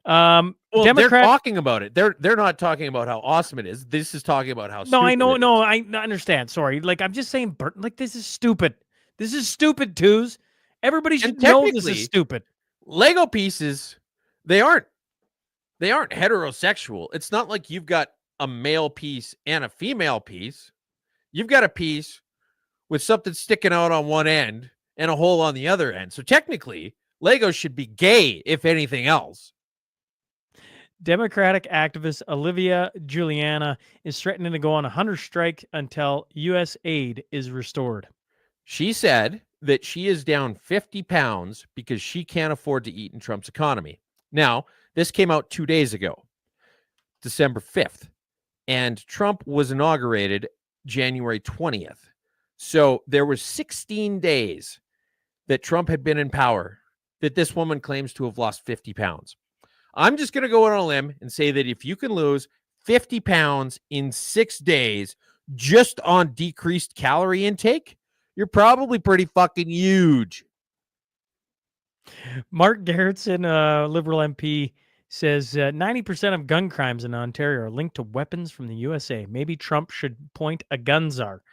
Well, they're talking about it. They're not talking about how awesome it is. This is talking about how. No, I know. No, I understand. Sorry. I'm just saying, this is stupid. This is stupid, twos. Everybody should know this is stupid. Lego pieces, they aren't heterosexual. It's not like you've got a male piece and a female piece. You've got a piece with something sticking out on one end and a hole on the other end. So technically, Lego should be gay, if anything else. Democratic activist Olivia Juliana is threatening to go on a hunger strike until U.S. aid is restored. She said that she is down 50 pounds because she can't afford to eat in Trump's economy. Now, this came out 2 days ago, December 5th, and Trump was inaugurated January 20th. So there were 16 days that Trump had been in power that this woman claims to have lost 50 pounds. I'm just going to go on a limb and say that if you can lose 50 pounds in 6 days just on decreased calorie intake, you're probably pretty fucking huge. Mark Gerritsen, Liberal MP, says 90% of gun crimes in Ontario are linked to weapons from the USA. Maybe Trump should appoint a gun czar.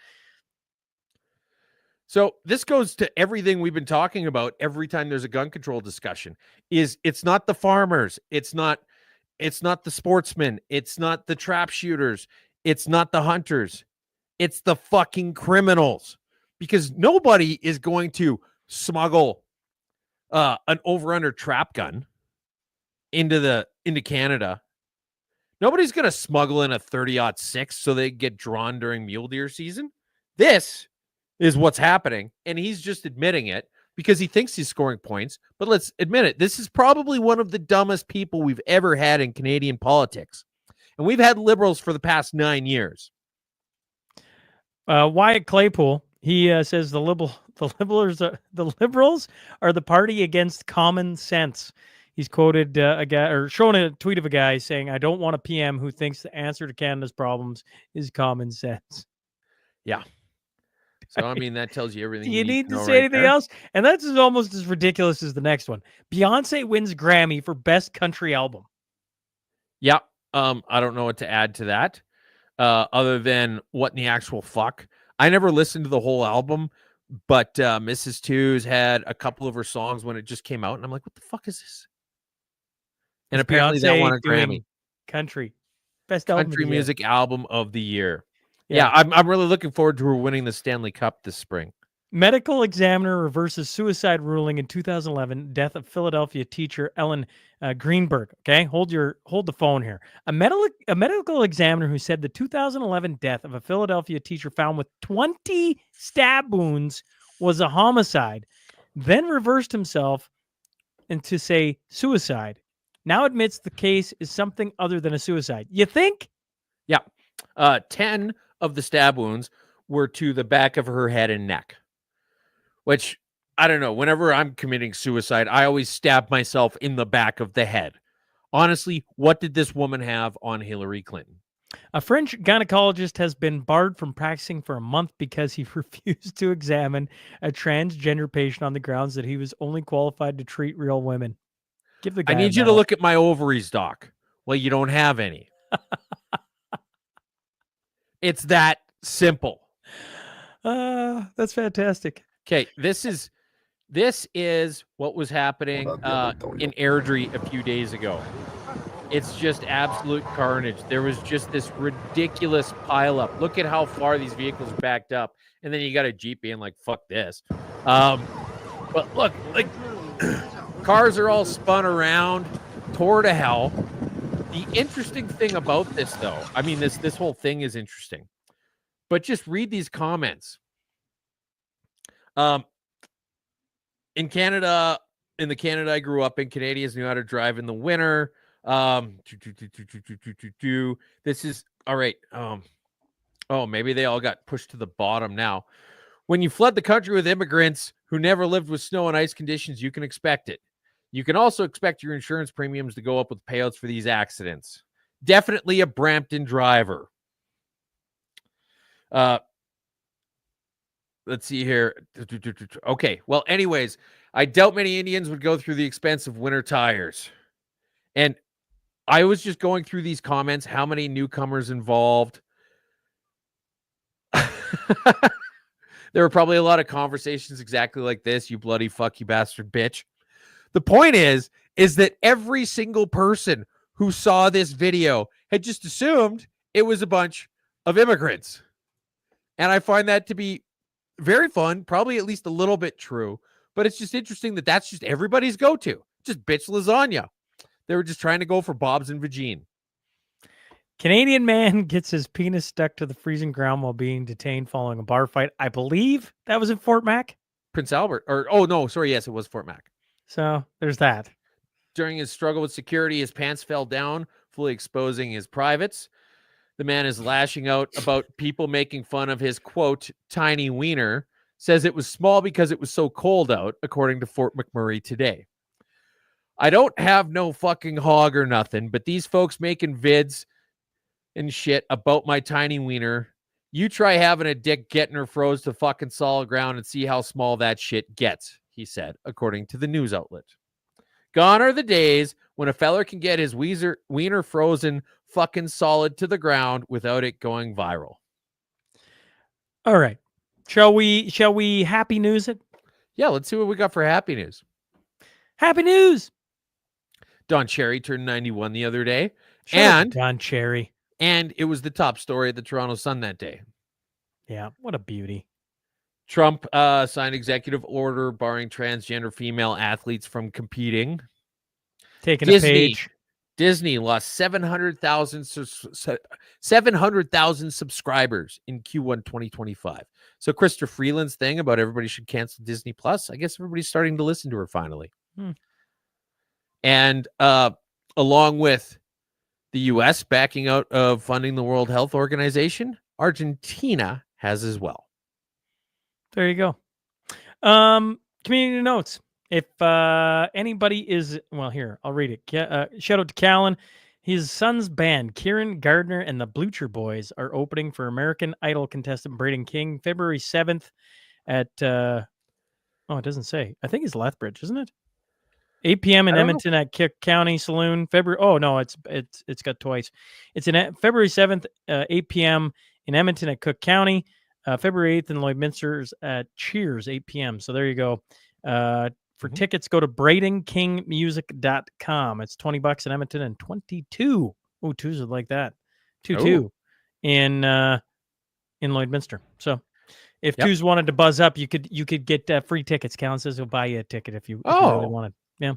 So this goes to everything we've been talking about every time there's a gun control discussion. It's not the farmers, it's not the sportsmen, it's not the trap shooters, it's not the hunters, it's the fucking criminals. Because nobody is going to smuggle an over-under trap gun into Canada. Nobody's going to smuggle in a 30-06 so they get drawn during mule deer season. This is what's happening, and he's just admitting it because he thinks he's scoring points. But let's admit it. This is probably one of the dumbest people we've ever had in Canadian politics. And we've had Liberals for the past 9 years. Wyatt Claypool, he says the Liberals are the party against common sense. He's quoted a guy, or shown a tweet of a guy saying, "I don't want a PM who thinks the answer to Canada's problems is common sense." Yeah. So, I mean, that tells you everything. You need to say anything else? And that's almost as ridiculous as the next one. Beyonce wins Grammy for Best Country Album. Yeah. I don't know what to add to that other than what in the actual fuck. I never listened to the whole album, but Mrs. Two's had a couple of her songs when it just came out, and I'm like, what the fuck is this? And apparently that won a Grammy. Country. Best album Country music album of the year. Yeah, I'm really looking forward to her winning the Stanley Cup this spring. Medical examiner reverses suicide ruling in 2011, death of Philadelphia teacher Ellen Greenberg. Okay, hold the phone here. A medical examiner who said the 2011 death of a Philadelphia teacher found with 20 stab wounds was a homicide, then reversed himself and to say suicide. Now admits the case is something other than a suicide. You think? Yeah. 10 of the stab wounds were to the back of her head and neck, which I don't know. Whenever I'm committing suicide, I always stab myself in the back of the head. Honestly, what did this woman have on Hillary Clinton? A French gynecologist has been barred from practicing for a month because he refused to examine a transgender patient on the grounds that he was only qualified to treat real women. Give the guy I need you to look at my ovaries, doc. Well, you don't have any. It's that simple. That's fantastic. Okay, this is what was happening in Airdrie a few days ago. It's just absolute carnage. There was just this ridiculous pileup. Look at how far these vehicles backed up, and then you got a Jeep being like, "Fuck this." But look, like cars are all spun around, tore to hell. The interesting thing about this, though, I mean, this whole thing is interesting, but just read these comments. In Canada, in the Canada I grew up in, Canadians knew how to drive in the winter. This is all right. Oh, maybe they all got pushed to the bottom now. When you flood the country with immigrants who never lived with snow and ice conditions, you can expect it. You can also expect your insurance premiums to go up with payouts for these accidents. Definitely a Brampton driver. Let's see here. Okay. Well, anyways, I doubt many Indians would go through the expense of winter tires. And I was just going through these comments, how many newcomers involved. There were probably a lot of conversations exactly like this. You bloody fuck, you bastard bitch. The point is that every single person who saw this video had just assumed it was a bunch of immigrants. And I find that to be very fun, probably at least a little bit true, but it's just interesting that that's just everybody's go-to. Just bitch lasagna. They were just trying to go for Bob's and Vagine. Canadian man gets his penis stuck to the freezing ground while being detained following a bar fight. I believe that was in Fort Mac. Prince Albert, yes, it was Fort Mac. So there's that. During his struggle with security, his pants fell down, fully exposing his privates. The man is lashing out about people making fun of his, quote, tiny wiener, says it was small because it was so cold out, according to Fort McMurray today. I don't have no fucking hog or nothing, but these folks making vids and shit about my tiny wiener, you try having a dick getting her froze to fucking solid ground and see how small that shit gets, he said, according to the news outlet. Gone are the days when a feller can get his wiener frozen fucking solid to the ground without it going viral. All right. Shall we happy news it? Yeah, let's see what we got for happy news. Happy news. Don Cherry turned 91 the other day. Don Cherry. And it was the top story at the Toronto Sun that day. Yeah, what a beauty. Trump signed executive order barring transgender female athletes from competing. Taking a page. Disney lost 700,000 subscribers in Q1 2025. So Christopher Freeland's thing about everybody should cancel Disney Plus, I guess everybody's starting to listen to her finally. And along with the U.S. backing out of funding the World Health Organization, Argentina has as well. There you go. Community notes. If anybody is, well, here, I'll read it. Shout out to Callan. His son's band, Kieran Gardner and the Blucher Boys, are opening for American Idol contestant Braden King February 7th at, it doesn't say. I think it's Lethbridge, isn't it? 8 p.m. in Edmonton at Cook County Saloon. It's got twice. It's in February 7th, 8 p.m. in Edmonton at Cook County. February 8th in Lloydminster's at Cheers, 8 p.m. So there you go. For tickets, go to BradenKingMusic.com. It's $20 in Edmonton and 22. Oh, twos are like that. 2 in Lloydminster. So if twos wanted to buzz up, you could get free tickets. Callan says he'll buy you a ticket if you really wanted. Yeah.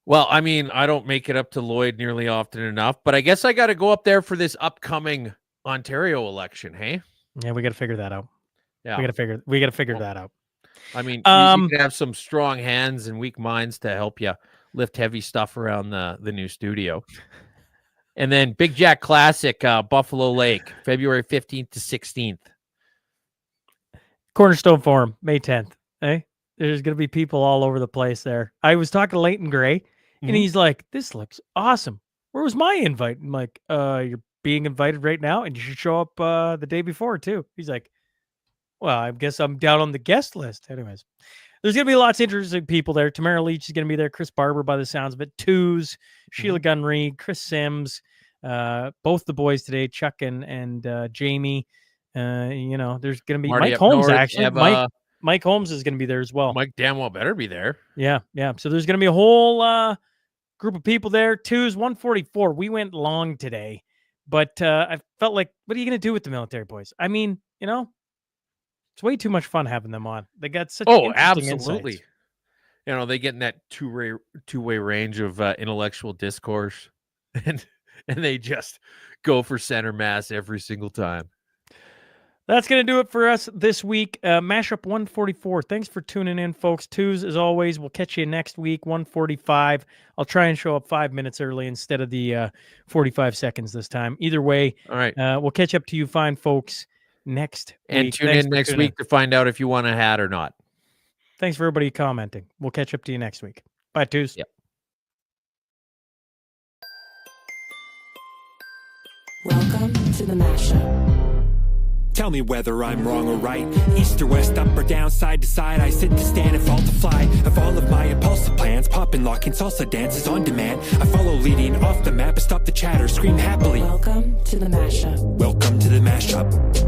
Well, I mean, I don't make it up to Lloyd nearly often enough, but I guess I got to go up there for this upcoming Ontario election. Hey. Yeah, we got to figure that out. Yeah, we got to figure that out. I mean, you can have some strong hands and weak minds to help you lift heavy stuff around the new studio. And then Big Jack Classic, Buffalo Lake, February 15th to 16th. Cornerstone Forum, May 10th. Hey, there's going to be people all over the place there. I was talking to Leighton Gray, and he's like, this looks awesome. Where was my invite? I'm like, you're being invited right now, and you should show up the day before, too. He's like, well, I guess I'm down on the guest list. Anyways, there's going to be lots of interesting people there. Tamara Leach is going to be there. Chris Barber, by the sounds of it. Twos, Sheila Gunn-Reid, Chris Sims, both the boys today, Chuck and Jamie. There's going to be Marty Mike up Holmes, north, actually. Eva. Mike Holmes is going to be there as well. Mike damn well better be there. Yeah. So there's going to be a whole group of people there. 144. We went long today, but I felt like, what are you going to do with the military boys? I mean, it's way too much fun having them on. They got such interesting absolutely. insights. They get in that two-way range of intellectual discourse, and they just go for center mass every single time. That's going to do it for us this week. Mashup 144. Thanks for tuning in, folks. Twos, as always, we'll catch you next week, 145. I'll try and show up 5 minutes early instead of the 45 seconds this time. Either way, all right. We'll catch up to you fine folks next and week. Tune in next week to find out if you want a hat or not. Thanks for everybody commenting. We'll catch up to you next week. Bye, Twos. Yep. Welcome to the Mashup. Tell me whether I'm wrong or right. East or west, up or down, side to side. I sit to stand and fall to fly. Of all of my impulsive plans, popping, locking, salsa dances on demand. I follow leading off the map and stop the chatter, scream happily. Welcome to the Mashup. Welcome to the Mashup.